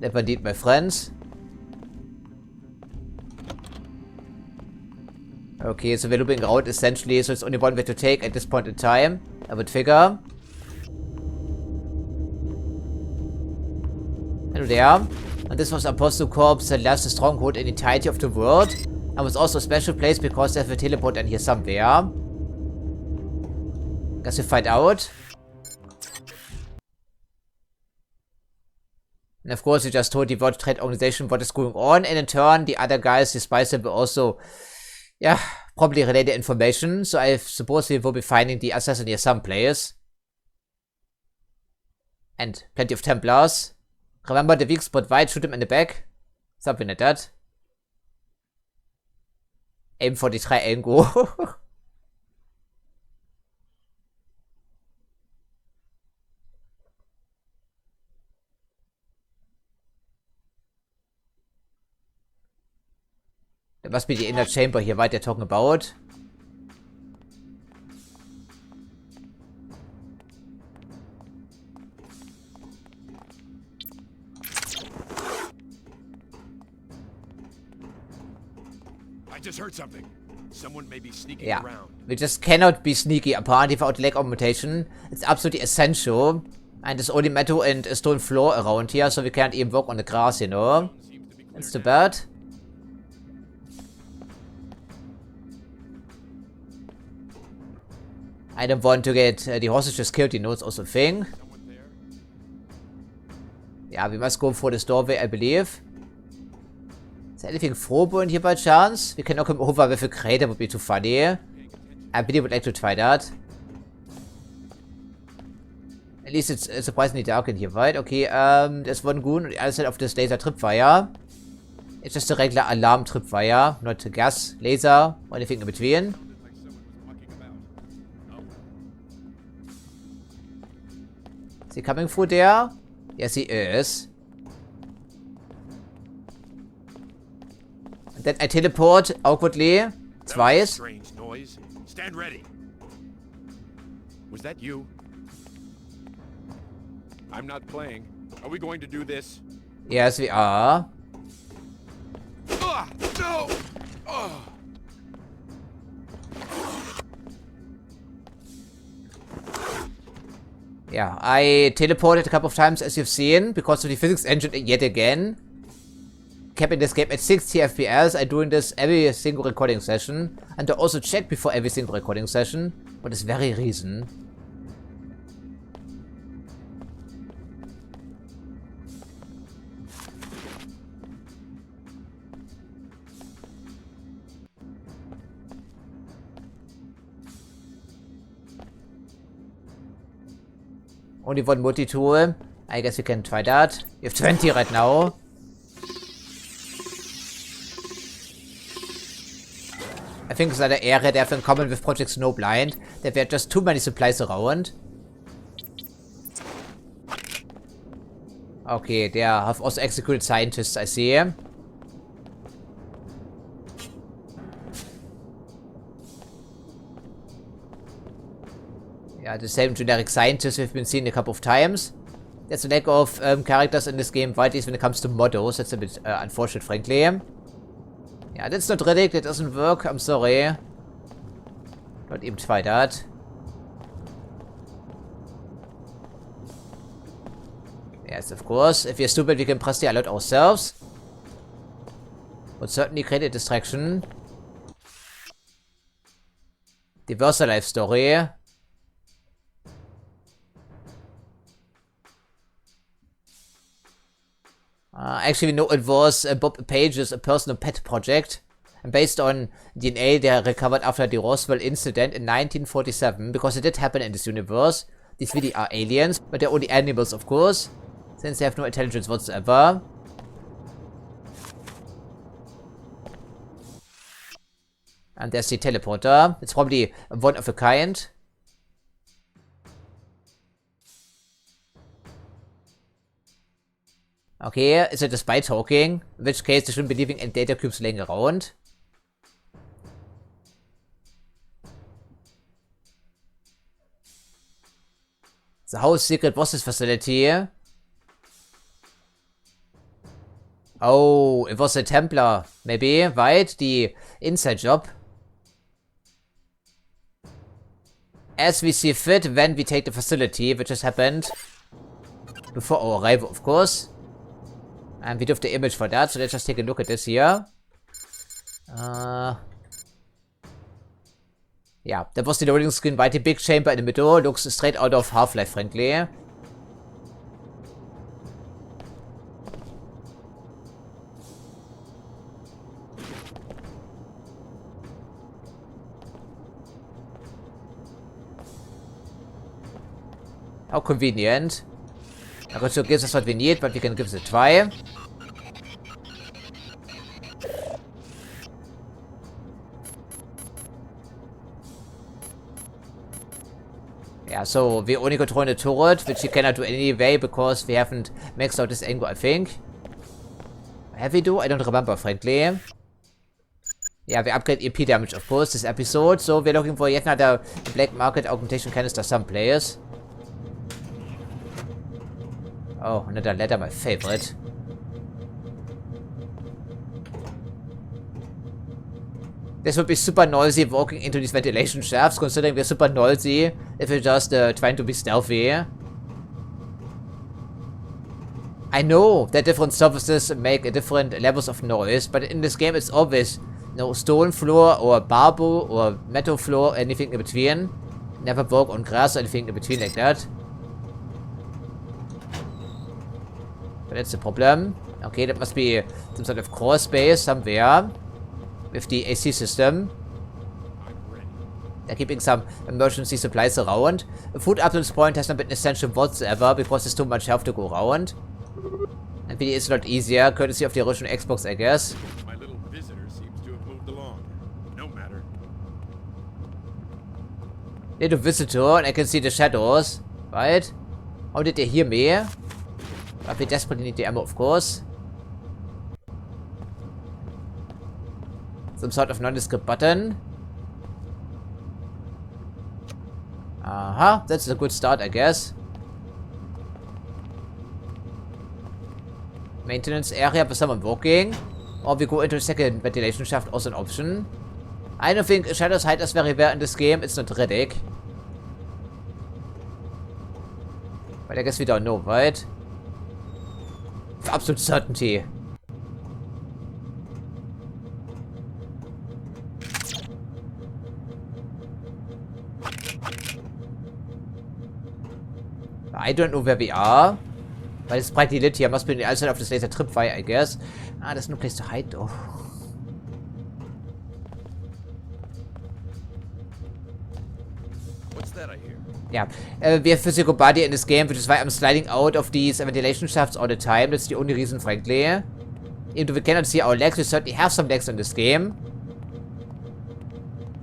Speaker 1: Never need my friends. Okay, so we're looping around essentially, so it's only one way to take at this point in time. I would figure. Hello there. And this was Apostle Corps' last stronghold in the entirety of the world. And was also a special place because there's a teleport in here somewhere. Guess we find out. And of course, we just told the World Trade Organization what is going on. And in turn, the other guys, the spies, will also, yeah, probably relay the information. So I suppose we will be finding the assassin here someplace. And plenty of Templars. Remember the weak spot white, shoot him in the back. Something like that. Aim for the triangle. That must be the inner chamber here, right? They're talking about.
Speaker 6: I just heard something. Someone may be sneaking around.
Speaker 1: We just cannot be sneaky apparently without leg augmentation. It's absolutely essential. And there's only metal and a stone floor around here, so we can't even walk on the grass, you know. That's too bad. I don't want to get the hostages killed, you know, it's also a thing. Yeah, we must go for this doorway, I believe. Is there anything throwable in here by chance? We can knock him over with a crate, that would be too funny. I really would like to try that. At least it's surprisingly dark in here, right? Okay, there's one goon on the other side of this laser tripwire. It's just a regular alarm tripwire, not a gas, laser, or anything in between. Is he coming through there? Yes, he is. And then I teleport awkwardly twice.
Speaker 6: Strange noise. Stand ready. Was that you?
Speaker 3: I'm not playing. Are we going to do this?
Speaker 1: Yes, we are.
Speaker 6: No! Oh.
Speaker 1: Yeah, I teleported a couple of times as you've seen because of the physics engine yet again. Capping this game at 60 FPS. I'm doing this every single recording session. And I also check before every single recording session. For this very reason. Only one multi-tool. I guess we can try that. We have 20 right now. I think it's another area they have in common with Project Snowblind. That there are just too many supplies around. Okay, they have also executed scientists, I see. Yeah, the same generic scientists we've been seeing a couple of times. There's a lack of characters in this game, right? At least when it comes to models. That's a bit unfortunate, frankly. Yeah, that's not Riddick. That doesn't work. I'm sorry. Don't even try that. Yes, of course. If you're stupid, we can press the alert ourselves. Would certainly create a distraction. The Versa life story. Actually, we know it was Bob Page's personal pet project. And based on DNA they recovered after the Roswell incident in 1947. Because it did happen in this universe. These really are aliens. But they're only animals, of course. Since they have no intelligence whatsoever. And there's the teleporter. It's probably one of a kind. Okay, is it a spy talking? In which case they shouldn't be leaving any data cubes laying around. So how secret was this facility? Oh, it was a Templar, maybe, right? The inside job. As we see fit when we take the facility, which has happened before our arrival, of course. And we do have the image for that, so let's just take a look at this here. Yeah, that was the loading screen by the big chamber in the middle. Looks straight out of Half-Life, frankly. How convenient. Okay, so it gives us what we need, but we can give it a try. Yeah, so we only control the turret, which we cannot do anyway because we haven't maxed out this angle, I think. Have we do? I don't remember, frankly. Yeah, we upgrade EP damage, of course, this episode. So we're looking for yet another black market augmentation canister someplace. Oh, another ladder, my favorite. This would be super noisy walking into these ventilation shafts, considering we're super noisy if we're just trying to be stealthy. I know that different surfaces make different levels of noise, but in this game it's always stone floor or bamboo or metal floor, anything in between. Never walk on grass or anything in between like that. But that's the problem. Okay, that must be some sort of core space somewhere with the AC system. They're keeping some emergency supplies around. The food up to this point has not been essential whatsoever because there's too much health to go around. And really it's a lot easier, courtesy of the original Xbox, I guess.
Speaker 13: My little visitor seems to have moved along. No matter.
Speaker 1: Little visitor, and I can see the shadows, right? How did they hear me? But we desperately need the ammo, of course. Some sort of nondescript button. Aha, that's a good start, I guess. Maintenance area for someone walking. Or we go into the second ventilation shaft, also an option. I don't think shadows hide us very well in this game. It's not Riddick. But I guess we don't know, right? With absolute certainty. I don't know where we are. But it's brightly lit here. Must be on the other side of this laser tripwire, I guess. Ah, there's no place to hide, though.
Speaker 13: What's that I hear?
Speaker 1: Yeah, we have physical body in this game, which is why I'm sliding out of these ventilation shafts all the time. That's the only reason, frankly. Even though we cannot see our legs, we certainly have some legs in this game.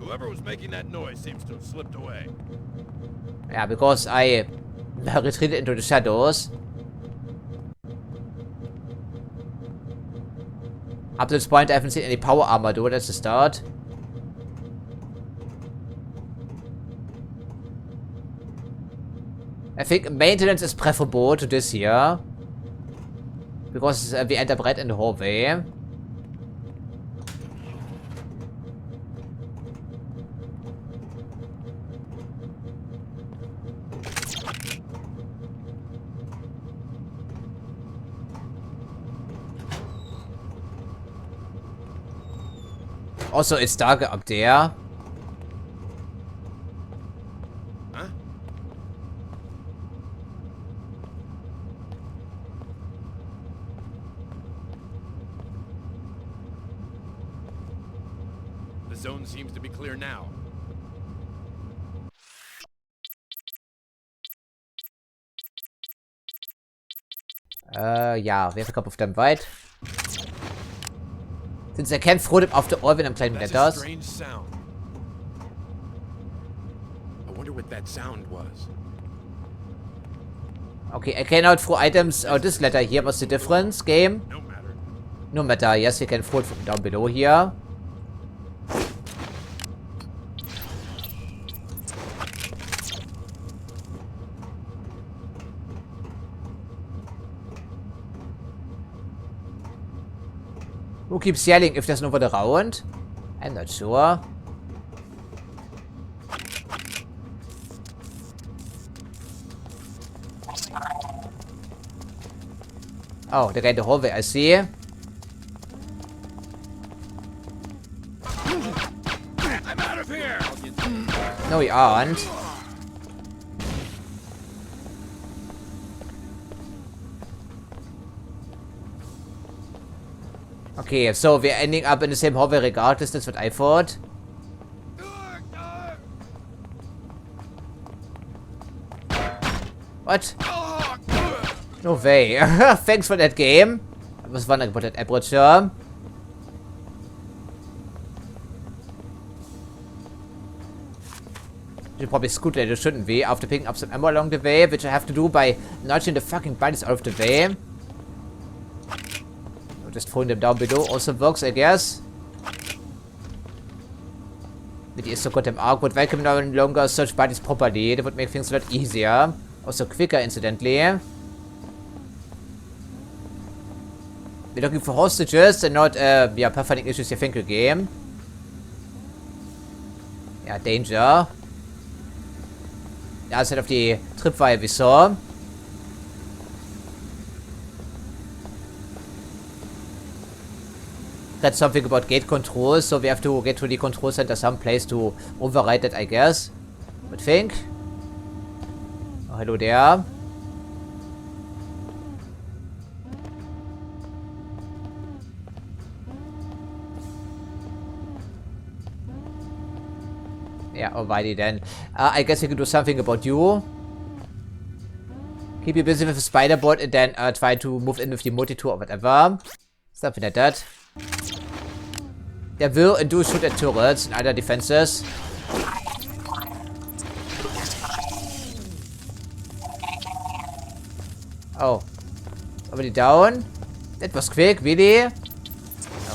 Speaker 13: Whoever was making that noise seems to have slipped away.
Speaker 1: Yeah, because I retreated into the shadows. Up to this point, I haven't seen any power armor, though. That's the start. I think maintenance is preferable to this here. Because we end up right in the hallway. Also, it's darker up there.
Speaker 13: Huh? The zone seems to be clear now.
Speaker 1: Ja, wer verkauft auf dem Weit? Since I can't throw them off the oil when I'm playing with
Speaker 13: That's a
Speaker 1: letters.
Speaker 13: strange sound. I wonder what that sound was.
Speaker 1: Okay, I cannot throw items. Oh, this letter here. What's the difference? Game?
Speaker 13: No matter.
Speaker 1: No matter. Yes, we can throw it from down below here. Who keeps yelling if there's nobody around? I'm not sure. Oh, the guy in the hallway, I see.
Speaker 13: I'm out of here!
Speaker 1: No, you aren't. Okay, so we're ending up in the same hallway regardless, that's what I thought. What? No way. Thanks for that game. I was wondering about that aperture. We should probably scoot later, shouldn't we? After picking up some ammo along the way, which I have to do by nudging the fucking bodies out of the way. Or just throwing them down below also works, I guess. It is so goddamn awkward. Why can we no longer search bodies properly? That would make things a lot easier. Also quicker, incidentally. We're looking for hostages and not, performing issues, you think, your game. Yeah, danger. The other side of the tripwire we saw. Read something about gate controls, so we have to get to the control center someplace to override that, I guess. Would think. Oh, hello there. Yeah, alrighty then. I guess we can do something about you. Keep you busy with the spider board and then try to move in with the multi-tool or whatever. Something like that. There will and do shoot at turrets and other defenses. Oh. Already down? That was quick, really?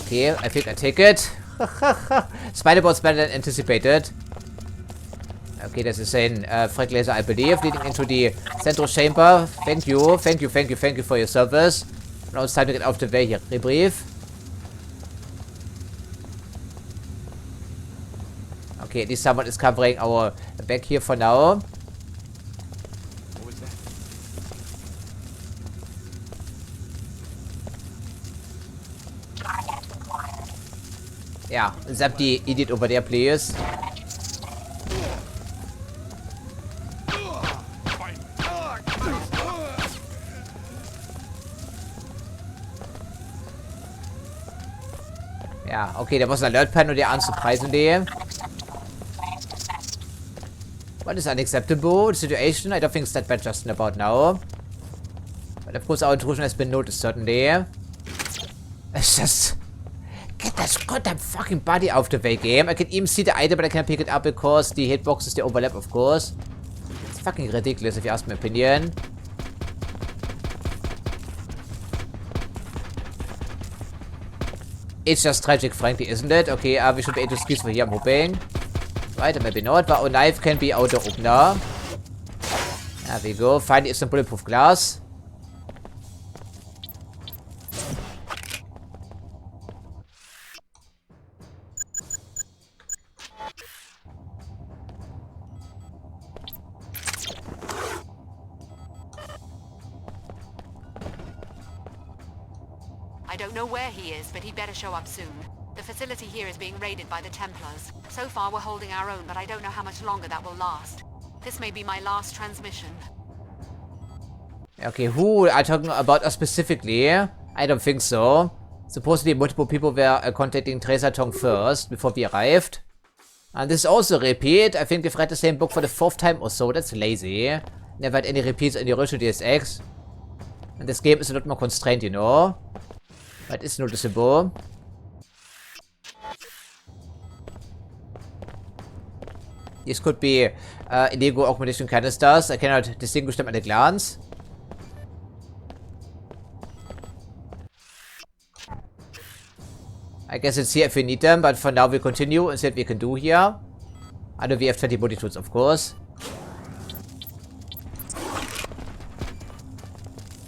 Speaker 1: Okay, I think I take it. Spiderboard's better than anticipated. Okay, that's insane. Frag laser, I believe, leading into the central chamber. Thank you for your service. Now it's time to get out of the way here. Rebrief. Okay, at least someone is covering our back here for now.
Speaker 13: What was that?
Speaker 1: Yeah, zap the idiot over there, please. Yeah, okay, there was an alert panel there, unsurprisingly. What is unacceptable? The situation? I don't think it's that bad just about now. But of course our intrusion has been noticed, certainly. It's just... Get that goddamn fucking body out of the way, game. I can even see the item, but I can't pick it up because the hitboxes, they overlap, of course. It's fucking ridiculous, if you ask my opinion. It's just tragic, frankly, isn't it? Okay, we should be able to squeeze for here, I'm hoping. Right, maybe not, but our knife can be auto opener. There we go. Finally, some bulletproof glass.
Speaker 14: I don't know where he is, but he better show up soon. The facility here is being raided by the Templars. So far we're holding our own, but I don't know how much longer that will last. This may be my last transmission.
Speaker 1: Okay, who are talking about us specifically? I don't think so. Supposedly multiple people were contacting Tracer Tong first, before we arrived. And this is also a repeat. I think we've read the same book for the 4th time or so. That's lazy. Never had any repeats in the original Deus Ex. And this game is a lot more constrained, you know. But it's noticeable. These could be illegal augmentation canisters. I cannot distinguish them at a glance. I guess it's here if we need them, but for now we continue and see what we can do here. Under we have 20 multitudes, of course.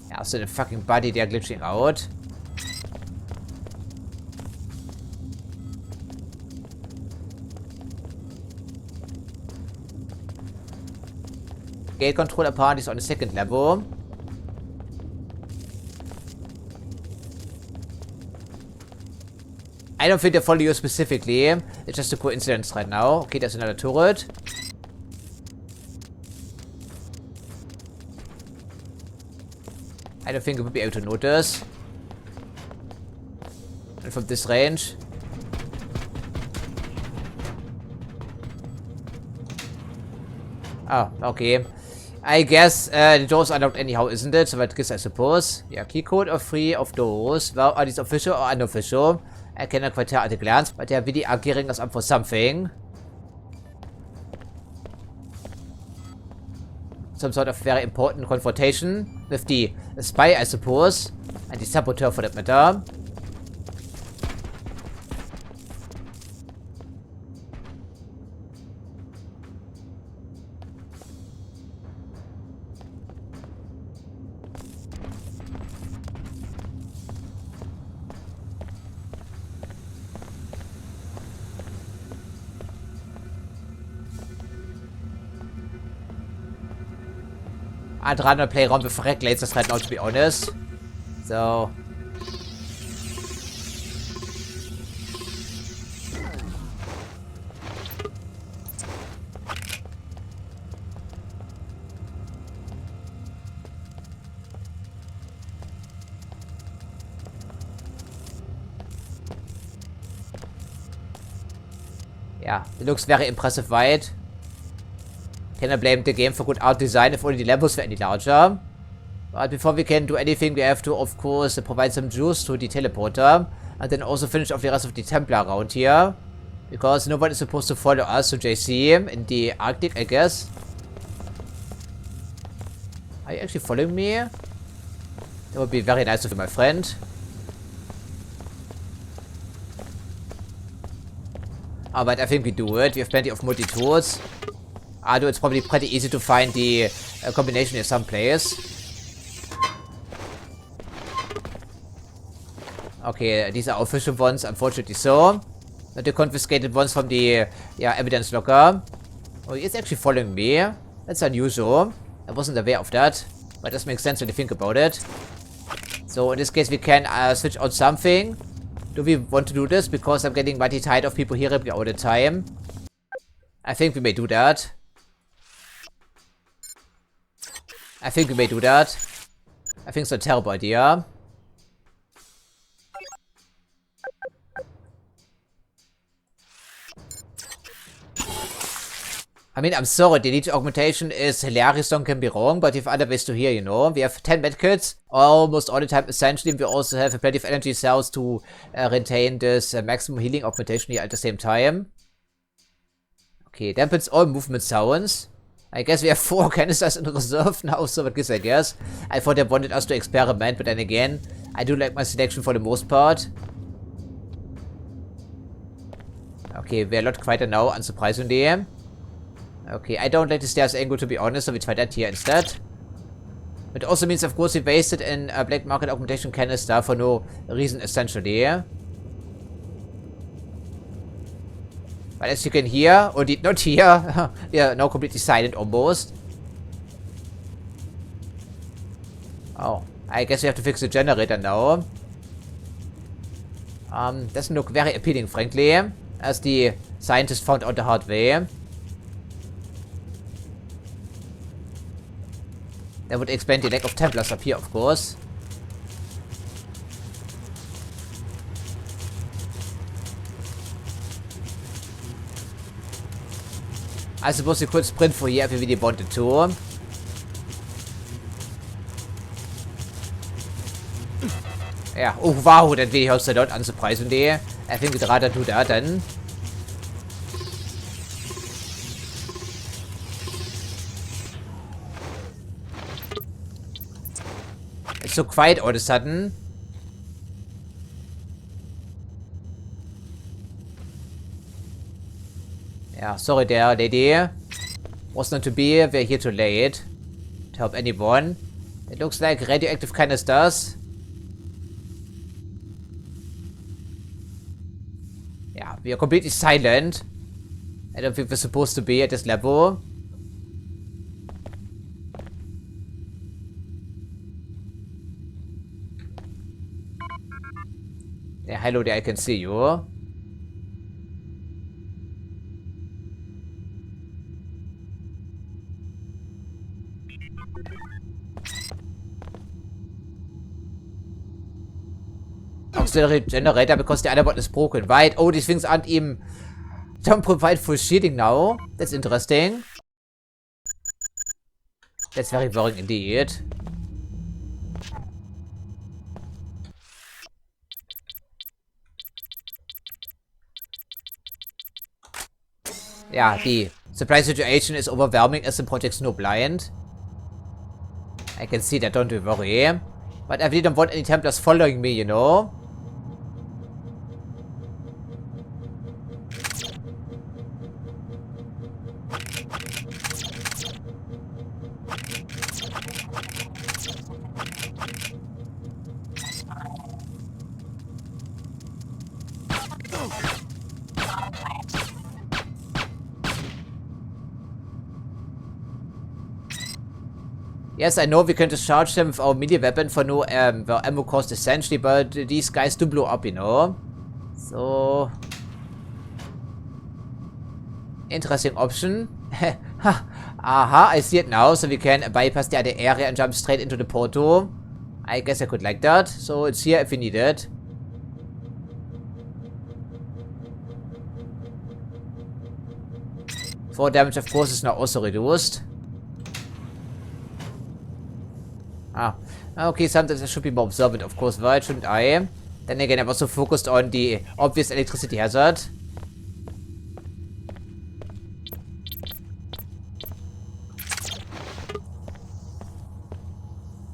Speaker 1: Yeah, so the fucking body, they are glitching out. Gate control apparently is on the 2nd level. I don't think they follow you specifically. It's just a coincidence right now. Okay, there's another turret. I don't think we would be able to notice. And from this range. Oh, okay. I guess the doors are locked anyhow, isn't it? So that gives, I suppose. Yeah, key code of 3 of those. Well, are these official or unofficial? I cannot quite tell at a glance, but they are really gearing us up for something. Some sort of very important confrontation with the spy, I suppose. And the saboteur for that matter. I'd rather play around with wreck lasers right now, to be honest. So. Yeah, it looks very impressive wide. Can I blame the game for good art design if only the levels were any larger? But before we can do anything, we have to, of course, provide some juice to the teleporter. And then also finish off the rest of the Templar around here. Because no one is supposed to follow us to JC in the Arctic, I guess. Are you actually following me? That would be very nice of you, my friend. But I think we do it. We have plenty of multi-tools. Although it's probably pretty easy to find the combination in some place. Okay, these are official ones, unfortunately so. Not the confiscated ones from the evidence locker. Oh, he's actually following me. That's unusual. I wasn't aware of that. But it does make sense when you think about it. So in this case we can switch out something. Do we want to do this? Because I'm getting mighty tired of people hearing me all the time. I think we may do that. I think we may do that. I think it's a terrible idea. I mean, I'm sorry, the elite augmentation is hilarious, don't get me wrong, but we have other ways to heal, you know. We have 10 medkits, almost all the time essentially. We also have plenty of energy cells to retain this maximum healing augmentation here at the same time. Okay, dampens all movement sounds. I guess we have 4 canisters in reserve now, so what gives I guess. I thought they wanted us to experiment, but then again, I do like my selection for the most part. Okay, we're a lot quieter now, unsurprisingly. Okay, I don't like the stairs angle, to be honest, so we try that here instead. It also means, of course, we wasted in a black market augmentation canister for no reason, essentially. But as you can hear, or did not hear, we are now completely silent almost. Oh, I guess we have to fix the generator now. Doesn't look very appealing, frankly, as the scientist found out the hard way. That would explain the lack of Templars up here, of course. I suppose we could sprint for here if we really wanted to. Yeah, oh wow, that really helps a lot, unsurprisingly. I think we'd rather do that then. It's so quiet all of a sudden. Yeah, sorry there, lady. Was not to be. We're here too late to help anyone. It looks like radioactive canisters. Yeah, we are completely silent. I don't think we're supposed to be at this level. Yeah, hello there, I can see you. Auxiliary generator because the other one is broken. Right. Oh, these things aren't even... don't provide full shielding now. That's interesting. That's very worrying indeed. Yeah, the supply situation is overwhelming as the project's no blind. I can see that, don't you worry. But I really don't want any Templars following me, you know? Yes, I know we can discharge them with our mini weapon for no ammo cost essentially, but these guys do blow up, you know. So interesting option. Aha, I see it now. So we can bypass the other area and jump straight into the portal. I guess I could like that. So it's here if we need it. Fall damage, of course, is now also reduced. Ah, okay, sometimes I should be more observant, of course, right? Shouldn't I? Then again, I was so focused on the obvious electricity hazard.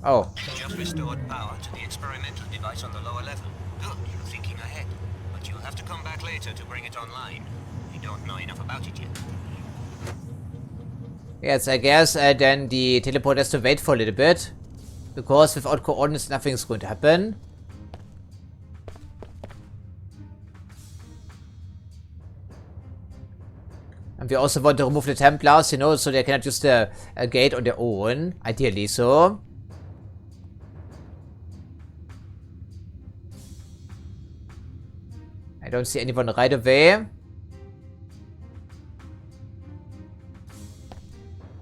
Speaker 1: Oh.
Speaker 2: Just restored power to the experimental device on the lower level. Good, you're thinking ahead. But you'll have to come back later to bring it online. We don't know enough about it yet.
Speaker 1: Yes, I guess then the teleport has to wait for a little bit. Because without coordinates, nothing's going to happen. And we also want to remove the Templars, you know, so they cannot use the gate on their own. Ideally so. I don't see anyone right away.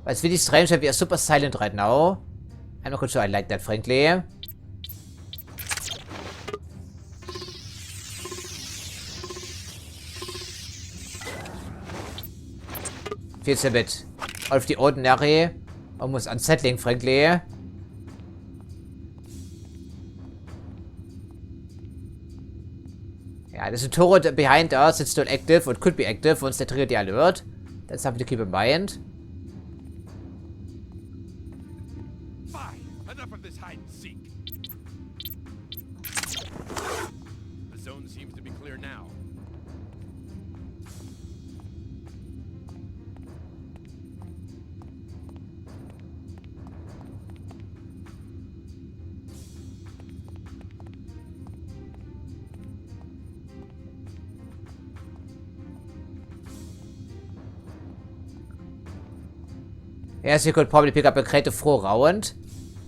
Speaker 1: But it's really strange that we are super silent right now. I'm not quite sure I like that, frankly. Feels a bit out of the ordinary. Almost unsettling, frankly. Yeah, there's a turret behind us. It's still active, or it could be active once they trigger the alert. That's something to keep in mind.
Speaker 13: Enough of this hide and seek. The zone seems to be clear now.
Speaker 1: Yes, you could probably pick up a creative throw round.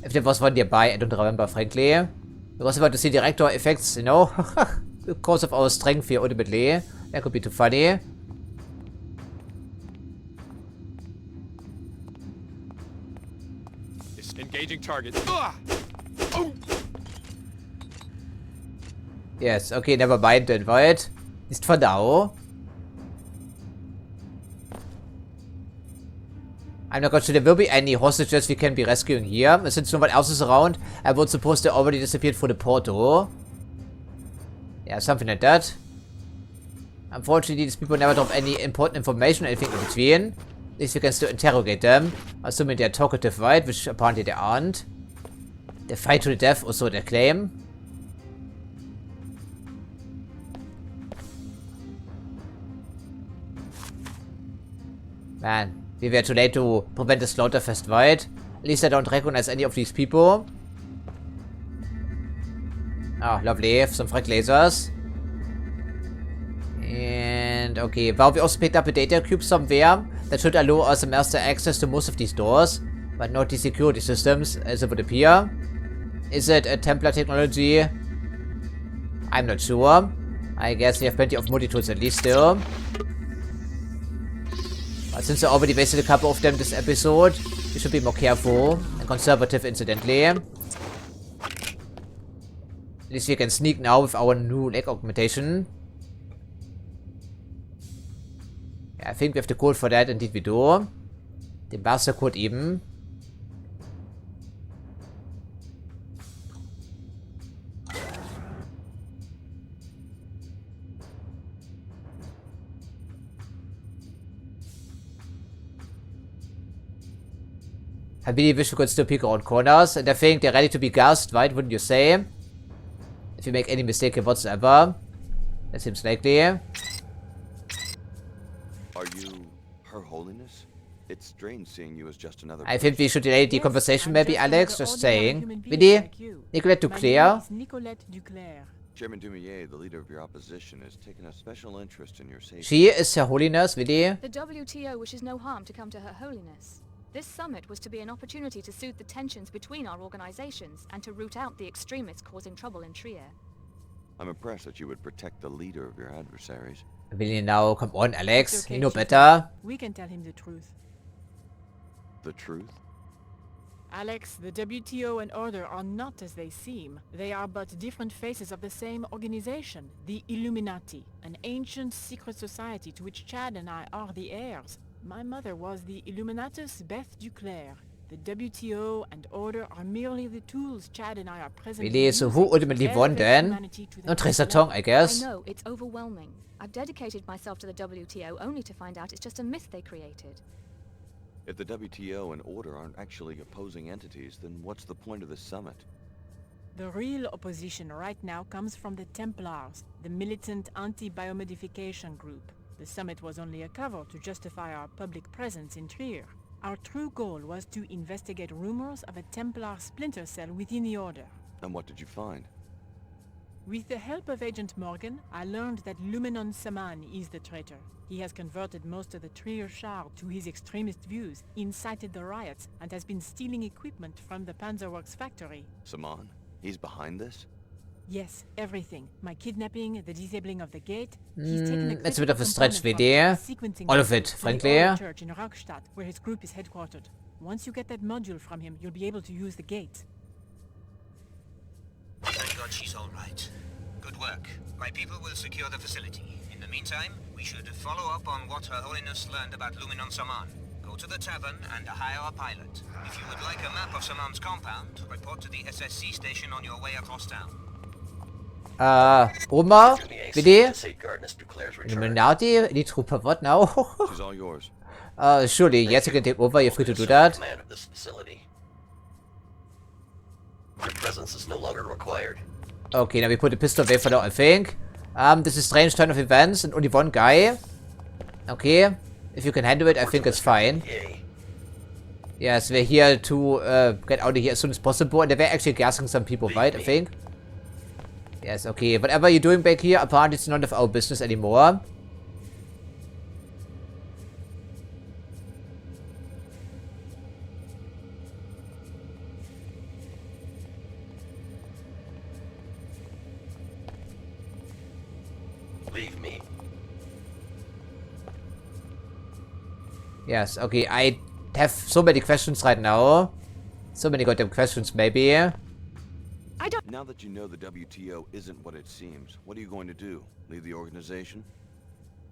Speaker 1: If there was one nearby, I don't remember, frankly. We also want to see director effects, you know, because of our strength here, ultimately. That could be too funny.
Speaker 13: Engaging target. Ah! Oh!
Speaker 1: Yes, okay, never mind then, right? Just for now. I'm not quite sure there will be any hostages we can be rescuing here. Since no one else is around, I would suppose they already disappeared through the portal. Yeah, something like that. Unfortunately, these people never drop any important information or anything in between. At least we can still interrogate them. Assuming they're talkative, right? Which apparently they aren't. They fight to the death, or so they claim. Man. We were too late to prevent the Slaughterfest, right? At least I don't recognize any of these people. Ah, lovely. Some frag lasers. And okay, well, we also picked up a data cube somewhere that should allow us master access to most of these doors, but not the security systems, as it would appear. Is it a Templar technology? I'm not sure. I guess we have plenty of multi-tools at least still. But since I already wasted a couple of them this episode, we should be more careful and conservative, incidentally. At least we can sneak now with our new leg augmentation. Yeah, I think we have the code for that, indeed we do. Den Master Code eben. I really wish we could still peek around corners, and I think they're ready to be gassed, right? Wouldn't you say? If you make any mistake whatsoever. That seems likely.
Speaker 3: Are you Her Holiness? It's strange seeing you as just another
Speaker 1: I think we should delay the conversation maybe, Alex. Just saying. Really? Nicolette Duclair?
Speaker 3: Chairman Dumier, the leader of your opposition, has taken a special interest in your safety.
Speaker 1: She is Her Holiness, really?
Speaker 12: The WTO wishes no harm to come to Her Holiness. This summit was to be an opportunity to soothe the tensions between our organizations and to root out the extremists causing trouble in Trier.
Speaker 3: I'm impressed that you would protect the leader of your adversaries.
Speaker 1: Really now, come on, Alex.
Speaker 15: Okay,
Speaker 1: You know
Speaker 15: Chief.
Speaker 1: better.
Speaker 15: We can tell him the truth.
Speaker 3: The truth?
Speaker 15: Alex, the WTO and Order are not as they seem. They are but different faces of the same organization, the Illuminati, an ancient secret society to which Chad and I are the heirs. My mother was the Illuminatus Beth Duclair. The WTO and Order are merely the tools Chad and I are presently
Speaker 1: Really, so who
Speaker 15: using
Speaker 1: ultimately
Speaker 15: to
Speaker 1: won
Speaker 15: elevate
Speaker 1: then?
Speaker 15: humanity to the
Speaker 1: No
Speaker 15: next
Speaker 1: Tracer
Speaker 15: level.
Speaker 1: Tong, I guess.
Speaker 12: I know, it's overwhelming. I've dedicated myself to the WTO only to find out it's just a myth they created.
Speaker 3: If the WTO and Order aren't actually opposing entities, then what's the point of this summit?
Speaker 15: The real opposition right now comes from the Templars, the militant anti-biomodification group. The summit was only a cover to justify our public presence in Trier. Our true goal was to investigate rumors of a Templar splinter cell within the Order.
Speaker 3: And what did you find?
Speaker 15: With the help of Agent Morgan, I learned that Lumenon Saman is the traitor. He has converted most of the Trier Shard to his extremist views, incited the riots, and has been stealing equipment from the Panzerworks factory.
Speaker 3: Saman? He's behind this?
Speaker 15: Yes, everything. My kidnapping, the disabling of the gate. He's taken
Speaker 1: That's a bit of a
Speaker 15: critical
Speaker 1: stretch
Speaker 15: component
Speaker 1: idea.
Speaker 15: from sequencing
Speaker 1: All of
Speaker 15: module
Speaker 1: it,
Speaker 15: from the
Speaker 1: frankly.
Speaker 15: old church in Rockstadt, where his group is headquartered. Once you get that module from him, you'll be able to use the gate.
Speaker 2: Thank God she's all right. Good work. My people will secure the facility. In the meantime, we should follow up on what Her Holiness learned about Lumenon Saman. Go to the tavern and hire a pilot. If you would like a map of Saman's compound, report to the SSC station on your way across town.
Speaker 1: Oma? Really?
Speaker 11: Safeguard Mr. Claire's return.
Speaker 1: Illuminati? Elite Trooper, what now?
Speaker 3: She's all yours.
Speaker 1: Surely, yes, you can take over. You're free to do that.
Speaker 11: Command of this facility. Your presence is no longer required.
Speaker 1: Okay, now we put the pistol away for now, I think. This is a strange turn of events and only one guy. Okay. If you can handle it, I think it's fine. Yes, we're here to get out of here as soon as possible. And they were actually gassing some people, right? I think. Yes, okay. Whatever you're doing back here, apparently it's none of our business anymore.
Speaker 11: Leave me.
Speaker 1: Yes, okay. I have so many questions right now. So many goddamn questions, maybe.
Speaker 3: Now that you know the WTO isn't what it seems, what are you going to do? Leave the organization?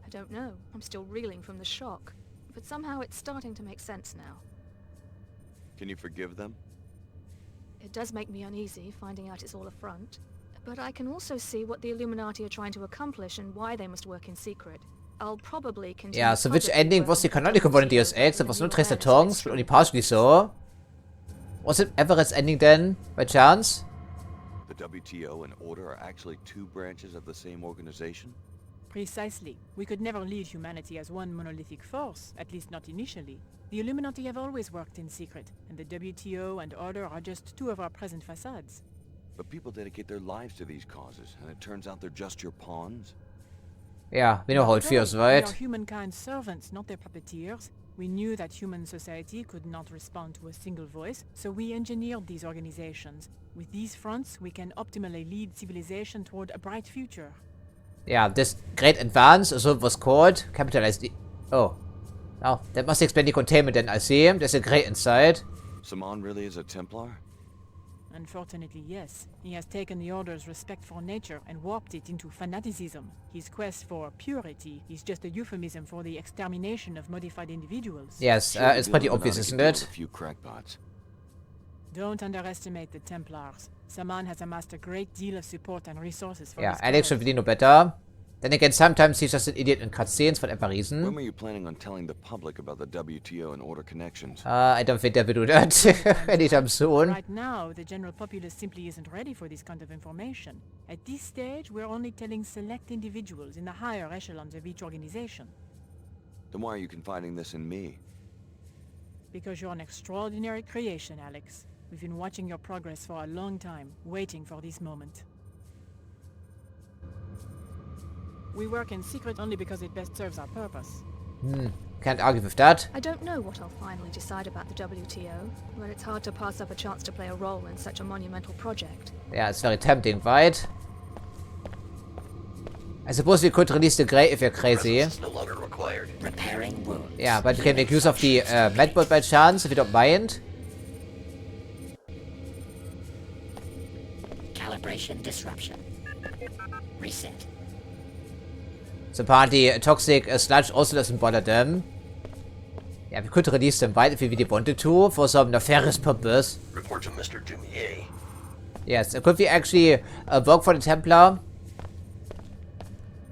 Speaker 12: I don't know. I'm still reeling from the shock. But somehow it's starting to make sense now.
Speaker 3: Can you forgive them?
Speaker 12: It does make me uneasy, finding out it's all a front. But I can also see what the Illuminati are trying to accomplish and why they must work in secret. I'll probably continue.
Speaker 1: Yeah, so which ending was the canonical one in Deus Ex? It was not Tracer Tongs, but only partially so. Was it Everett's ending then, by chance?
Speaker 3: The WTO and Order are actually two branches of the same organization?
Speaker 15: Precisely. We could never lead humanity as one monolithic force, at least not initially. The Illuminati have always worked in secret, and the WTO and Order are just two of our present facades.
Speaker 3: But people dedicate their lives to these causes, and it turns out they're just your pawns?
Speaker 1: Yeah, we know how it feels, right?
Speaker 15: We are humankind's servants, not their puppeteers. We knew that human society could not respond to a single voice, so we engineered these organizations. With these fronts, we can optimally lead civilization toward a bright future.
Speaker 1: Yeah, this great advance, so it was called, capitalized. Oh, that must explain the containment then, I see. There's a grate inside.
Speaker 3: Saman really is a Templar?
Speaker 15: Unfortunately, yes. He has taken the Order's respect for nature and warped it into fanaticism. His quest for purity is just a euphemism for the extermination of modified individuals.
Speaker 1: Yes, it's pretty obvious, isn't it?
Speaker 3: A few crackpots.
Speaker 15: Don't underestimate the Templars. Saman has amassed a great deal of support and resources for
Speaker 1: Yeah,
Speaker 15: his
Speaker 1: Alex should
Speaker 15: cause.
Speaker 1: really know better. Then again, sometimes he's just an idiot in cutscenes, whatever reason.
Speaker 3: When were you planning on telling the public about the WTO and Order connections?
Speaker 1: I don't think they will do that anytime soon.
Speaker 15: Right now, the general populace simply isn't ready for this kind of information. At this stage, we're only telling select individuals in the higher echelons of each organization.
Speaker 3: Then why are you confiding this in me?
Speaker 15: Because you're an extraordinary creation, Alex. We've been watching your progress for a long time, waiting for this moment. We work in secret only because it best serves our purpose.
Speaker 1: Can't argue with that.
Speaker 12: I don't know what I'll finally decide about the WTO, but it's hard to pass up a chance to play a role in such a monumental project.
Speaker 1: Yeah, it's very tempting, right? I suppose we could release the Grey if you're crazy.
Speaker 11: No longer required. Repairing wounds.
Speaker 1: Yeah, but we can make use of the medbot by chance, if you don't mind.
Speaker 16: Calibration disruption. Reset.
Speaker 1: So apparently toxic sludge also doesn't bother them. Yeah, we could release them right if we really wanted to for some nefarious purpose.
Speaker 11: Report to Mr. Dumier.
Speaker 1: Yes, could we actually work for the Templar?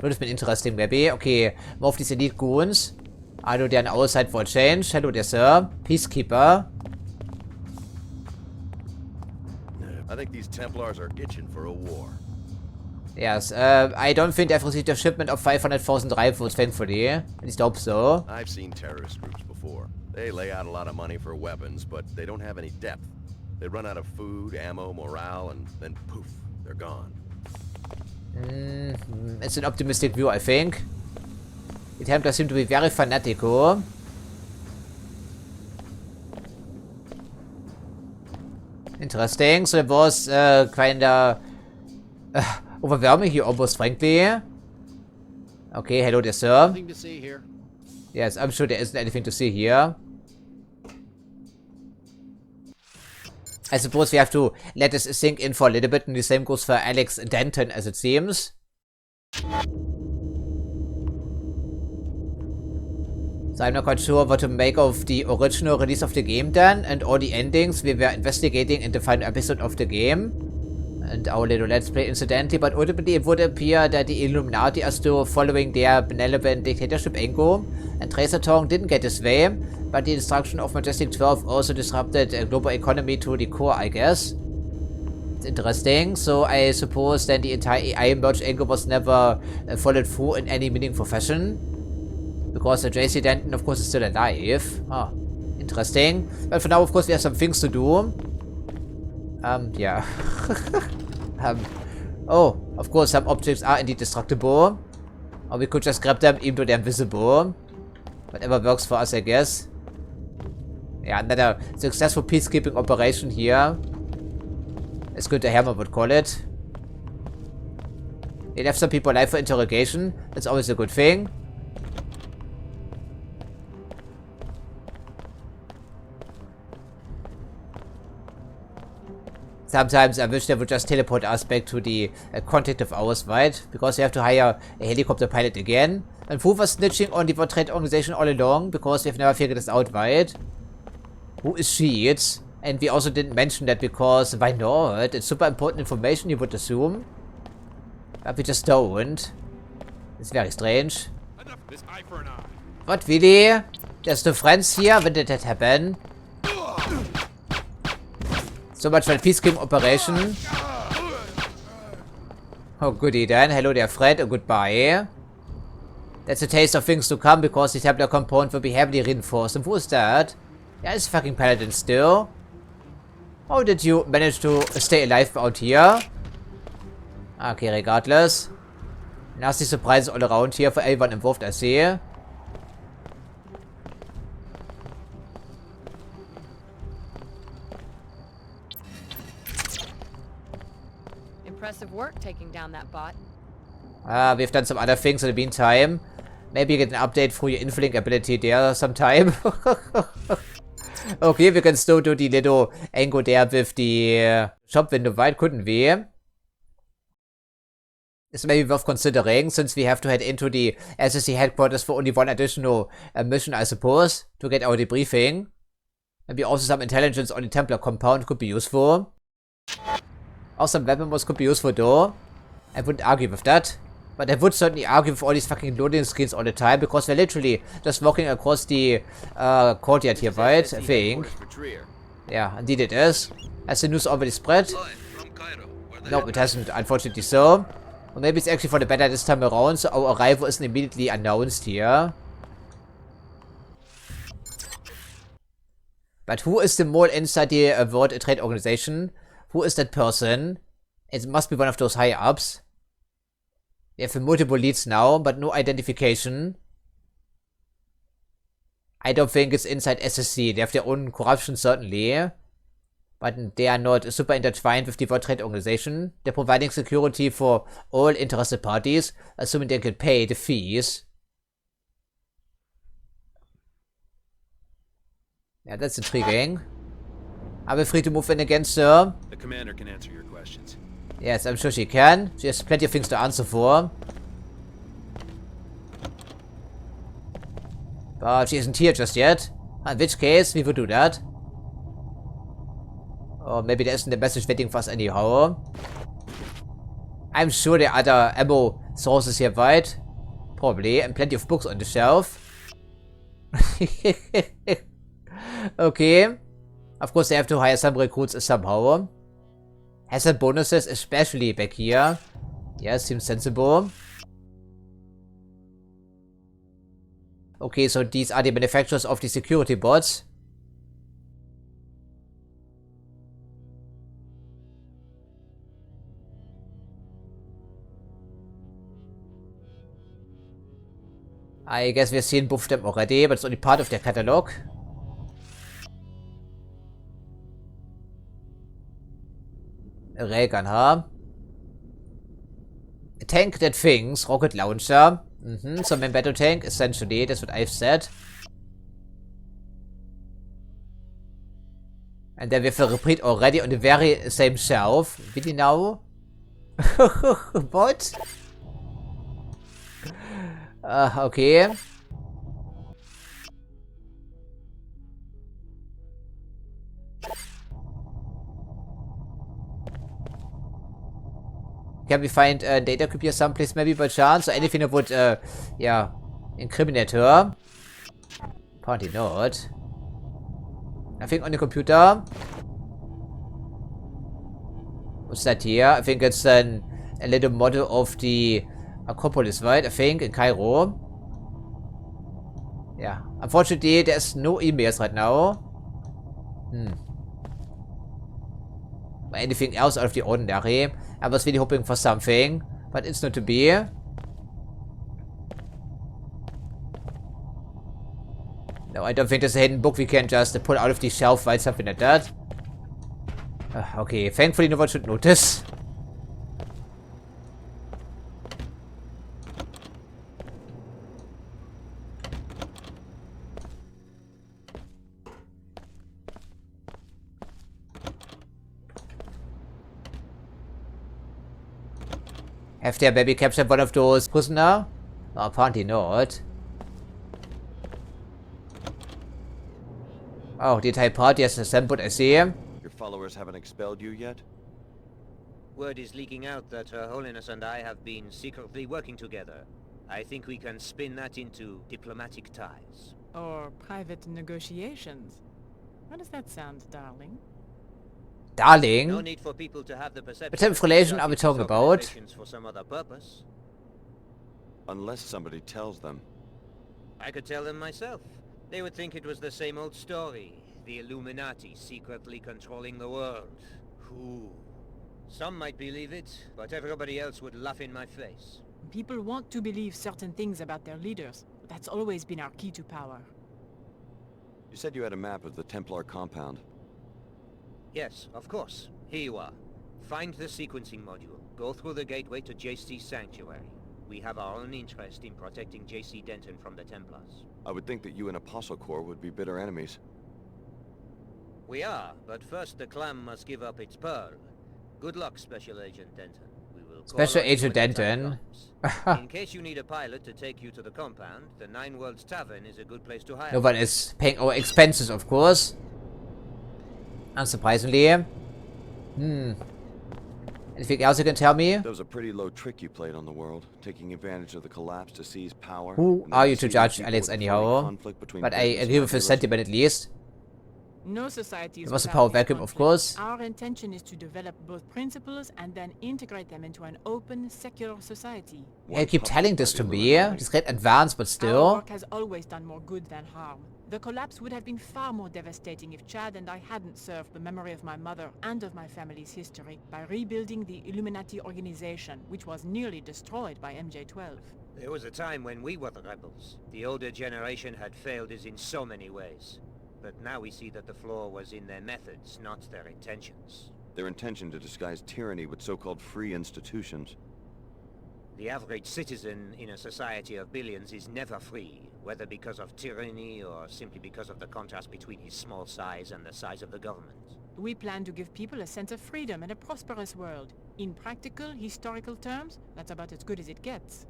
Speaker 1: Would have been interesting, maybe. Okay, more of these elite goons. I know they're on our side for a change. Hello there, sir. Peacekeeper.
Speaker 6: I think these Templars are itching for a war.
Speaker 1: Yes, I don't think they've received a shipment of 500,000 rifles, thankfully. At least I hope so.
Speaker 6: I've seen terrorist groups before. They lay out a lot of money for weapons, but they don't have any depth. They run out of food, ammo, morale, and then poof, they're gone.
Speaker 1: It's an optimistic view, I think. The Templars seem to be very fanatical. Interesting. So it was kinda overwhelming here almost, frankly. Okay, hello there, sir.
Speaker 8: Nothing to see here.
Speaker 1: Yes, I'm sure there isn't anything to see here. I suppose we have to let this sink in for a little bit, and the same goes for Alex Denton, as it seems. So I'm not quite sure what to make of the original release of the game then, and all the endings we were investigating in the final episode of the game. And our little let's play incidentally, but ultimately it would appear that the Illuminati are still following their benevolent dictatorship angle, and Tracer Tong didn't get his way, but the destruction of Majestic 12 also disrupted a global economy to the core, I guess. It's interesting. So I suppose then the entire AI merge angle was never followed through in any meaningful fashion, because JC Denton of course is still alive. Ah, interesting. But for now of course we have some things to do. Yeah. Oh, of course some objects are indeed destructible. Or we could just grab them even though they're invisible. Whatever works for us, I guess. Yeah, another successful peacekeeping operation here. As good a hammer would call it. They left some people alive for interrogation. That's always a good thing. Sometimes I wish they would just teleport us back to the contact of ours, right? Because we have to hire a helicopter pilot again. And who was snitching on the World Trade Organization all along? Because we've never figured this out, right? Who is she? And we also didn't mention that because why not? It's super important information, you would assume. But we just don't. It's very strange.
Speaker 13: Enough of this eye for an eye.
Speaker 1: What, really? There's no friends here? When did that happen? So much for the peacekeeping operation. Oh, goody then. Hello there, Fred. Goodbye. That's a taste of things to come, because the Templar component will be heavily reinforced. And who is that? Yeah, it's fucking Paladin still. How did you manage to stay alive out here? Okay, regardless. Nasty surprises all around here for everyone involved, I see.
Speaker 10: Impressive work taking down that bot.
Speaker 1: We've done some other things in the meantime. Maybe get an update through your infilling ability there sometime. Okay, we can still do the little angle there with the shop window, right? Couldn't we? It's maybe worth considering, since we have to head into the SSC headquarters for only one additional mission, I suppose, to get our debriefing. Maybe also some intelligence on the Templar compound could be useful. Also, some weapon mods could be useful though. I wouldn't argue with that. But I would certainly argue with all these fucking loading screens all the time, because we're literally just walking across the courtyard here, right? I think. Yeah, indeed it is. Has the news already spread? No, it hasn't, unfortunately so. Or maybe it's actually for the better this time around, so our arrival isn't immediately announced here. But who is the mole inside the World Trade Organization? Who is that person? It must be one of those higher-ups. We have multiple leads now, but no identification. I don't think it's inside SSC. They have their own corruption, certainly. But they are not super intertwined with the World Trade Organization. They're providing security for all interested parties, assuming they can pay the fees. Yeah, that's intriguing. Are we free to move in again, sir?
Speaker 9: The commander can answer your questions.
Speaker 1: Yes, I'm sure she can. She has plenty of things to answer for. But she isn't here just yet. In which case, we will do that. Or maybe there isn't a message waiting for us anyhow. I'm sure there are other ammo sources here, right? Probably. And plenty of books on the shelf. Okay. Of course, they have to hire some recruits somehow. Has some bonuses, especially back here. Yeah, seems sensible. Okay, so these are the manufacturers of the security bots. I guess we've seen both of them already, but it's only part of their catalog. A railgun, huh? A tank that thinks, rocket launcher. So main battle tank, essentially, that's what I've said. And then we have a repeat already on the very same shelf. Really now? What? Okay. Can we find a data cube here someplace, maybe by chance? Or anything that would, yeah, incriminate her? Apparently not. Nothing on the computer. What's that here? I think it's a little model of the Acropolis, right? I think, in Cairo. Yeah. Unfortunately, there's no emails right now. Anything else out of the ordinary. I was really hoping for something, but it's not to be. No, I don't think there's a hidden book we can just pull out of the shelf, right? Something like that. Okay, thankfully no one should notice. Have they maybe captured one of those prisoners? No, apparently not. Oh, the entire party has assembled, I see.
Speaker 3: Your followers haven't expelled you yet?
Speaker 2: Word is leaking out that Her Holiness and I have been secretly working together. I think we can spin that into diplomatic ties.
Speaker 15: Or private negotiations. How does that sound, darling?
Speaker 1: Darling?
Speaker 2: No need for people to have the perception.
Speaker 1: What type of relation are we talking about?
Speaker 2: For some other purpose.
Speaker 3: Unless somebody tells them.
Speaker 2: I could tell them myself. They would think it was the same old story. The Illuminati secretly controlling the world. Who? Some might believe it, but everybody else would laugh in my face.
Speaker 15: People want to believe certain things about their leaders. That's always been our key to power.
Speaker 3: You said you had a map of the Templar compound.
Speaker 2: Yes, of course. Here you are. Find the sequencing module. Go through the gateway to JC's sanctuary. We have our own interest in protecting JC Denton from the Templars.
Speaker 3: I would think that you and Apostle Corps would be bitter enemies.
Speaker 2: We are, but first the clam must give up its pearl. Good luck, Special Agent Denton. We will call
Speaker 1: Special
Speaker 2: on you
Speaker 1: Agent
Speaker 2: when the time
Speaker 1: Denton.
Speaker 2: comes. In case you need a pilot to take you to the compound, the Nine Worlds Tavern is a good place to hire.
Speaker 1: No one is paying our expenses, of course. Unsurprisingly. Anything else you can tell me?
Speaker 3: That was a pretty low trick you played on the world, taking advantage of the collapse to seize power.
Speaker 1: Who are you to judge, Alex, anyhow? But I agree with his sentiment at least.
Speaker 15: No society is
Speaker 1: There was a
Speaker 15: without
Speaker 1: power
Speaker 15: this
Speaker 1: vacuum, of
Speaker 15: conflict.
Speaker 1: course.
Speaker 15: Our intention is to develop both principles and then integrate them into an open, secular society.
Speaker 1: Yeah, keep telling this to me. This great advance, but
Speaker 15: Our
Speaker 1: still.
Speaker 15: work has always done more good than harm. The collapse would have been far more devastating if Chad and I hadn't served the memory of my mother and of my family's history by rebuilding the Illuminati organization, which was nearly destroyed by MJ-12.
Speaker 2: There was a time when we were the rebels. The older generation had failed us in so many ways. But now we see that the flaw was in their methods, not their intentions.
Speaker 3: Their intention to disguise tyranny with so-called free institutions.
Speaker 2: The average citizen in a society of billions is never free, whether because of tyranny or simply because of the contrast between his small size and the size of the government.
Speaker 15: We plan to give people a sense of freedom and a prosperous world. In practical, historical terms, that's about as good as it gets.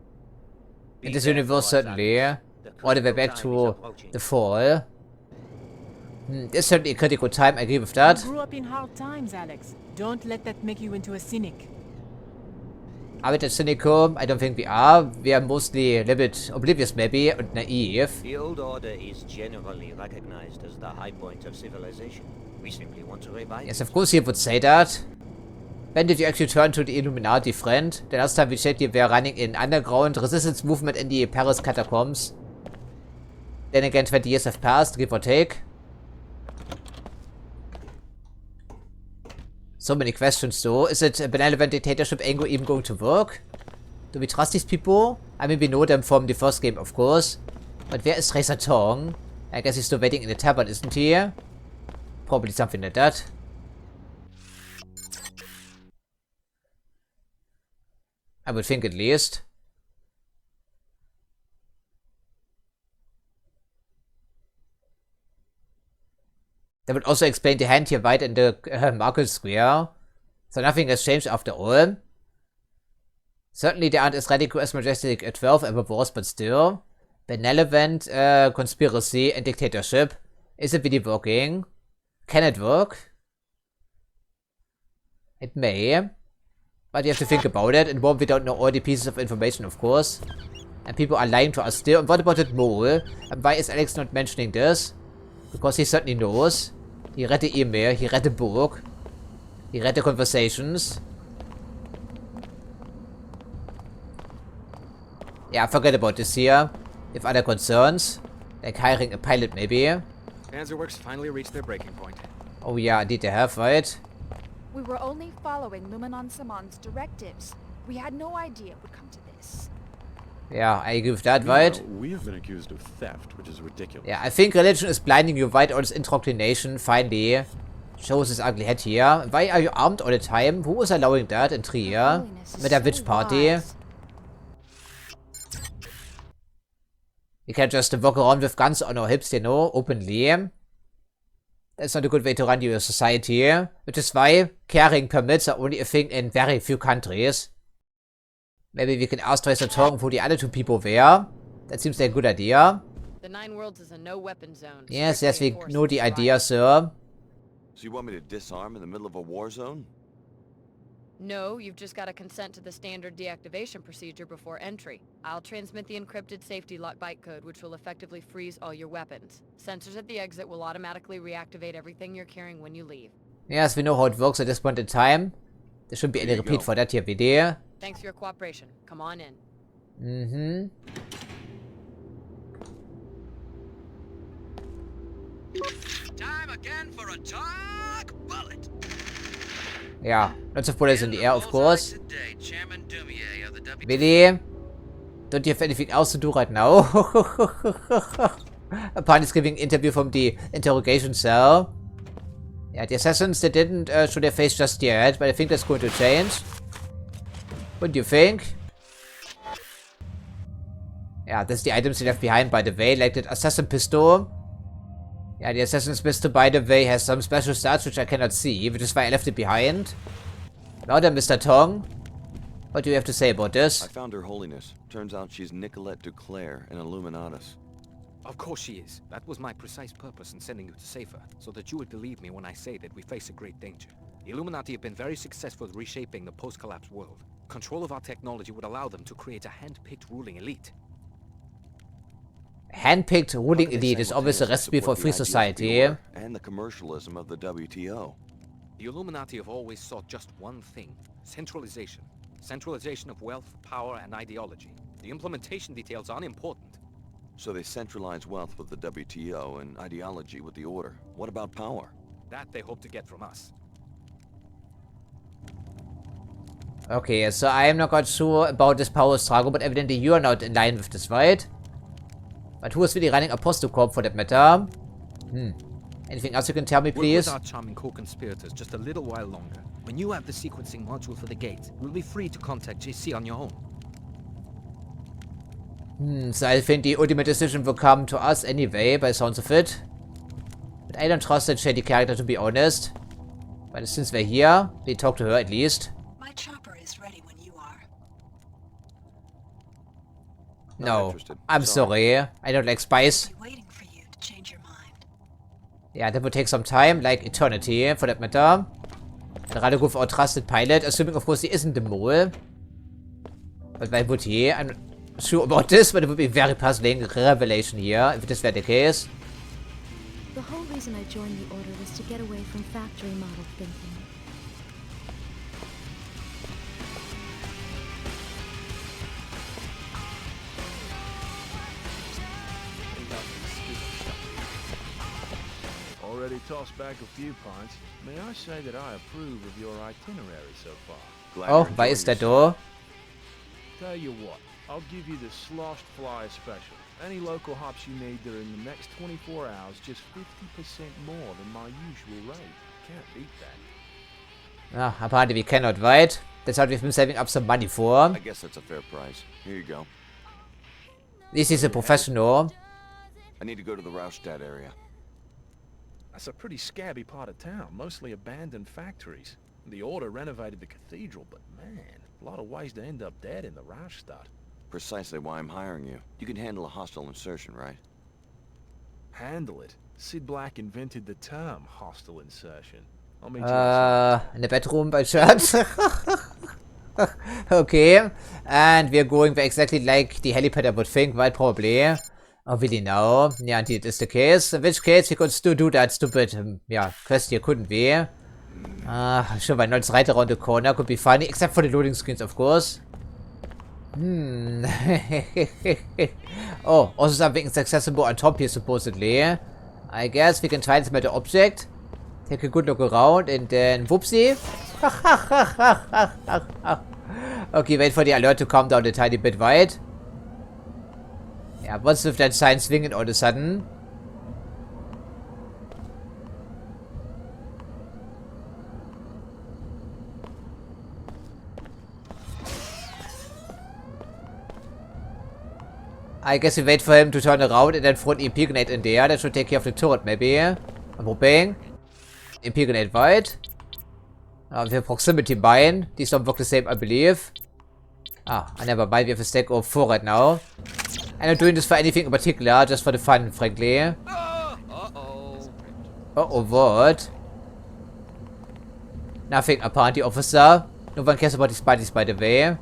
Speaker 1: In this universe, certainly. All the way back to the fall. There's certainly a critical time, I agree with that.
Speaker 15: You grew up in hard times, Alex. Don't let that make you into a cynic.
Speaker 1: Are we that cynical? I don't think we are. We are mostly a little bit oblivious, maybe, and naive.
Speaker 2: The old order is generally recognized as the high point of civilization. We simply want to revive it.
Speaker 1: Yes, of course he would say that. When did you actually turn to the Illuminati, friend? The last time we checked, you were running in underground resistance movement in the Paris catacombs. Then again, 20 years have passed, give or take. So many questions though. Is it a benevolent dictatorship angle even going to work? Do we trust these people? I mean, we know them from the first game, of course. But where is Razor Tong? I guess he's still waiting in the tavern, isn't he? Probably something like that. I would think at least. That would also explain the hand here right in the market square. So nothing has changed after all. Certainly they aren't as radical as Majestic 12 ever was, but still. Benevolent conspiracy and dictatorship. Is it really working? Can it work? It may. But you have to think about it. In Warm we don't know all the pieces of information, of course. And people are lying to us still. And what about that mole? And why is Alex not mentioning this? Because he certainly knows. He read the email, he read the book. He read the conversations. Yeah, forget about this here. If other concerns. Like hiring a pilot, maybe.
Speaker 9: Panzerworks finally reached their breaking point.
Speaker 1: Oh yeah, indeed they have, right?
Speaker 17: We were only following Luminon Saman's directives. We had no idea it would come to this.
Speaker 1: Yeah, I agree with that, right?
Speaker 13: We have been accused of theft, which is ridiculous.
Speaker 1: Yeah, I think religion is blinding you, right? All this indoctrination finally shows his ugly head here. Why are you armed all the time? Who is allowing that in Trier? With a witch party? You can't just walk around with guns on our hips, you know, openly. That's not a good way to run your society. Which is why carrying permits are only a thing in very few countries. Maybe we can ask Razor Tong who the other two people were. That seems like a good idea.
Speaker 10: The Nine Worlds is a no-weapon zone.
Speaker 1: Yes, yes, we know the idea, sir.
Speaker 3: So you want me to disarm in the middle of a war zone?
Speaker 10: No, you've just got to consent to the standard deactivation procedure before entry. I'll transmit the encrypted safety lock bytecode, which will effectively freeze all your weapons. Sensors at the exit will automatically reactivate everything you're carrying when you leave.
Speaker 1: Yes, we know how it works at this point in time. There shouldn't be any repeat for that here video.
Speaker 10: Thanks for your cooperation. Come on in.
Speaker 11: Time again for a talk bullet.
Speaker 1: Yeah, lots of bullets in the air, of course. Billy, don't you have anything else to do right now? Upon is giving interview from the interrogation cell. Yeah, the assassins, they didn't show their face just yet, but I think that's going to change. What do you think? Yeah, that's the items they left behind, by the way, like that assassin pistol. Yeah, the Assassin's Pistol, by the way, has some special stats which I cannot see, which is why I left it behind. Well then, Mr. Tong, what do you have to say about this?
Speaker 3: I found Her Holiness. Turns out she's Nicolette Duclair, an Illuminatus.
Speaker 9: Of course she is. That was my precise purpose in sending you to save her, so that you would believe me when I say that we face a great danger. The Illuminati have been very successful reshaping the post-collapse world. Control of our technology would allow them to create a hand-picked ruling elite.
Speaker 1: Hand-picked ruling elite is always a recipe for free society.
Speaker 3: And the commercialism of the WTO.
Speaker 9: The Illuminati have always sought just one thing: centralization. Centralization of wealth, power, and ideology. The implementation details are unimportant.
Speaker 3: So they centralize wealth with the WTO and ideology with the Order. What about power?
Speaker 9: That they hope to get from us.
Speaker 1: Okay, so I am not quite sure about this power struggle, but evidently you are not in line with this, right? But who is really running Apostle Corp for that matter? Anything else you can tell me, please?
Speaker 9: Work with our charming co-conspirators just a little while longer. When you have the sequencing module for the gate, you'll be free to contact JC on your own.
Speaker 1: So I think the ultimate decision will come to us anyway, by the sounds of it. But I don't trust that shady character, to be honest. But since we're here, we talk to her at least.
Speaker 16: My chopper is ready when you are.
Speaker 1: No, I'm sorry. I don't like spice.
Speaker 16: Waiting for you to change your mind.
Speaker 1: Yeah, that would take some time, like eternity, for that matter. I'd rather go for our trusted pilot, assuming of course he isn't the mole. But why would he? I'm not sure about this, but it would be very puzzling revelation here, if this were the case.
Speaker 18: The whole reason I joined the Order was to get away from factory model thinking.
Speaker 19: Already tossed back a few pints. May I say that I approve of your itinerary so far?
Speaker 1: Oh, why is that though?
Speaker 19: Tell you what, I'll give you the sloshed flyer special. Any local hops you need during the next 24 hours, just 50% more than my usual rate. Can't beat that.
Speaker 1: Ah, apparently we cannot, right? That's what we've been saving up some money for.
Speaker 3: I guess that's a fair price. Here you go.
Speaker 1: This is a professional.
Speaker 3: I need to go to the Raustadt area.
Speaker 19: That's a pretty scabby part of town, mostly abandoned factories. The Order renovated the cathedral, but man, a lot of ways to end up dead in the Raustadt.
Speaker 3: Precisely why I'm hiring you. You can handle a hostile insertion, right?
Speaker 19: Handle it? Sid Black invented the term hostile insertion. I'll meet you
Speaker 1: in the bedroom by chance. Okay, and we're going exactly like the helipad I would think, right? Probably. Oh, really now? Yeah, indeed is the case. In which case, we could still do that stupid, yeah, quest here, couldn't we? Sure, why not? It's right around the corner. Could be funny, except for the loading screens, of course. Oh, also something is accessible on top here, supposedly. I guess we can try this metal object. Take a good look around, and then whoopsie. Okay, wait for the alert to calm down a tiny bit, right? Yeah, what's with that sign swinging all of a sudden? I guess we wait for him to turn around and then throw an EP grenade in there. That should take care of the turret, maybe. I'm hoping. EP grenade, right? We have proximity mine. These don't work the same, I believe. Ah, never mind. We have a stack of 4 right now. I'm not doing this for anything in particular, just for the fun, frankly. Uh-oh, what? Nothing, apparently, officer. No one cares about these bodies, by the way.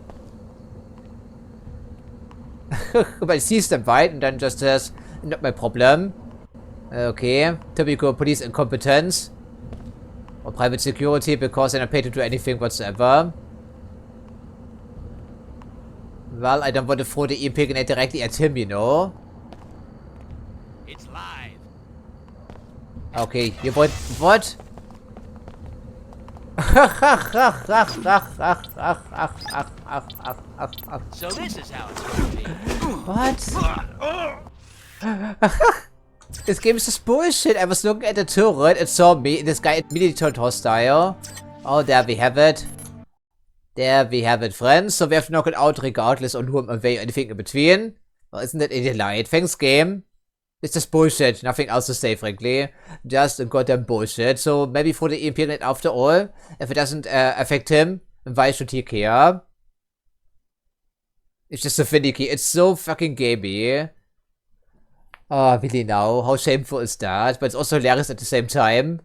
Speaker 1: But he sees them, right? And then just says, not my problem. Okay. Typical police incompetence. Or private security, because they're not paid to do anything whatsoever. Well, I don't want to throw the EP grenade directly at him, you know.
Speaker 11: It's live.
Speaker 1: Okay, you want what?
Speaker 11: So this is how it's going to be.
Speaker 1: What? This game is just bullshit. I was looking at the turret and saw me. This guy immediately turned hostile. Oh, there we have it. There we have it, friends. So we have to knock it out regardless or lure him away or anything in between. Well, isn't that a delight? Thanks, game. It's just bullshit. Nothing else to say, frankly. Just goddamn bullshit. So maybe for the EMP net after all, if it doesn't affect him, why should he care? It's just so finicky. It's so fucking gamey. Oh, really now? How shameful is that? But it's also hilarious at the same time.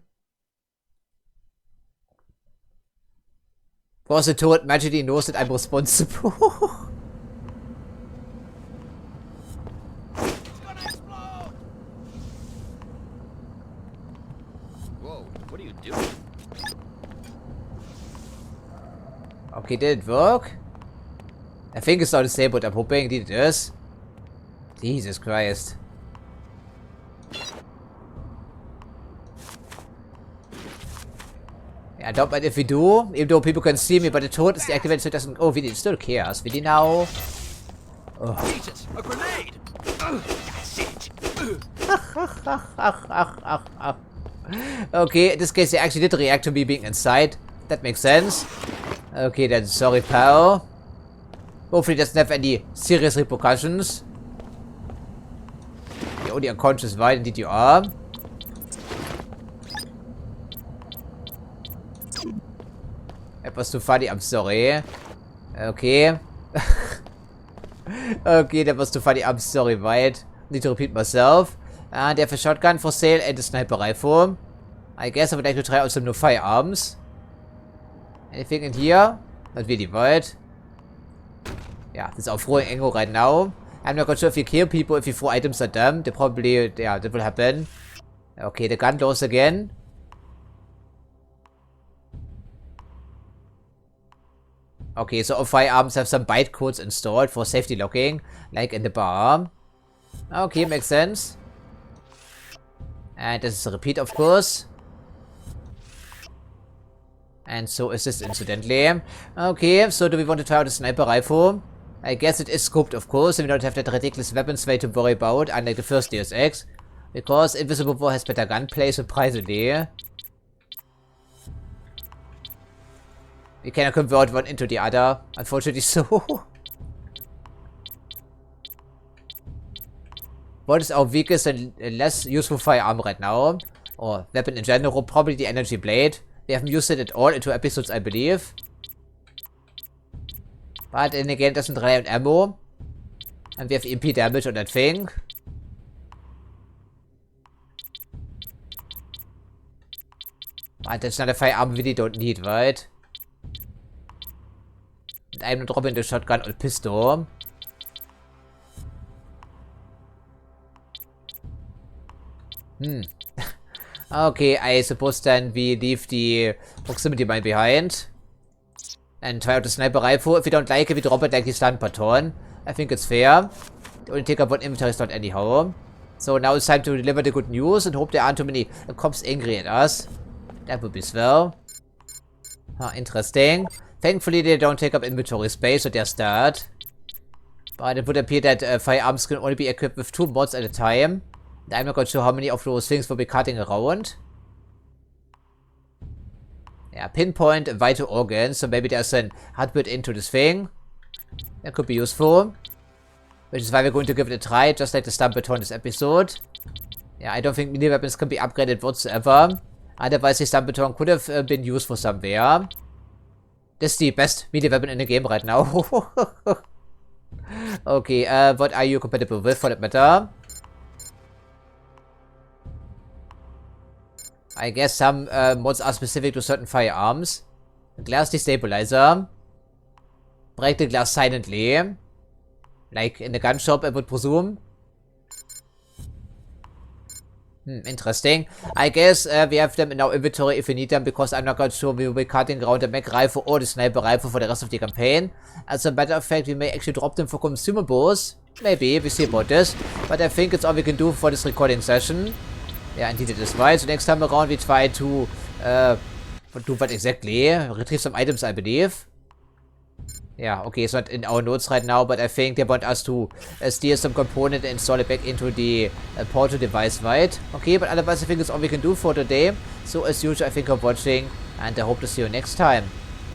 Speaker 1: Because the turret magically knows that I'm responsible.
Speaker 6: Whoa, what are you doing?
Speaker 1: Okay, did it work? I think it's not disabled, but I'm hoping it is. Jesus Christ. Yeah, I don't mind if we do, even though people can see me, but the turret is deactivated so it doesn't. Oh, really, it still cares. Really now? Oh.
Speaker 11: Jesus, a grenade! That's it!
Speaker 1: Okay, in this case, they actually did react to me being inside. That makes sense. Okay, then sorry, pal. Hopefully, it doesn't have any serious repercussions. You're only unconscious, right? Indeed, you are. That was too funny, I'm sorry. Okay. Okay, that was too funny, I'm sorry, right? Need to repeat myself. And they have a shotgun for sale and a sniper rifle. I guess I would like to try out some new firearms. Anything in here? Not really, right? Yeah, there's auch throwing angle right now. I'm not quite sure if you kill people if you throw items at them. They probably, yeah, that will happen. Okay, the gun goes again. Okay, so all firearms have some bytecodes installed for safety locking, like in the bar. Okay, makes sense. And this is a repeat, of course. And so is this, incidentally. Okay, so do we want to try out a sniper rifle? I guess it is scoped, of course, and we don't have that ridiculous weapons way to worry about, unlike the first Deus Ex. Because Invisible War has better gunplay, surprisingly. We cannot convert one into the other, unfortunately so. What is our weakest and less useful firearm right now? Or weapon in general? Probably the energy blade. We haven't used it at all in 2 episodes, I believe. But then again, it doesn't rely on ammo. And we have EMP damage on that thing. But that's not a firearm we really don't need, right? And I'm not dropping the shotgun or pistol. Okay, I suppose then we leave the proximity mine behind. And try out the sniper rifle. If we don't like it, we drop it like the stun baton. I think it's fair. The only take up one inventory slot anyhow. So now it's time to deliver the good news and hope there aren't too many cops angry at us. That would be swell. Huh, interesting. Thankfully they don't take up inventory space, so they're stuck. But it would appear that firearms can only be equipped with 2 mods at a time. And I'm not quite sure how many of those things will be cutting around. Yeah, pinpoint a vital organ, so maybe there's an heartbeat into this thing. That could be useful. Which is why we're going to give it a try, just like the stun baton this episode. Yeah, I don't think melee weapons can be upgraded whatsoever. Otherwise the stun baton could have been used for somewhere. This is the best melee weapon in the game right now. Okay, what are you compatible with for that matter? I guess some mods are specific to certain firearms. Glass destabilizer. Break the glass silently. Like in the gun shop, I would presume. Interesting. I guess we have them in our inventory if we need them, because I'm not quite sure we will be cutting around the mech rifle or the sniper rifle for the rest of the campaign. As a matter of fact, we may actually drop them for consumables. Maybe, we see about this. But I think it's all we can do for this recording session. Yeah, indeed it is right. So next time around we try to do what exactly? Retrieve some items, I believe. Yeah, okay, it's not in our notes right now, but I think they want us to steal some component and install it back into the portal device, right? Okay, but otherwise I think it's all we can do for today. So as usual, I think I'm watching, and I hope to see you next time.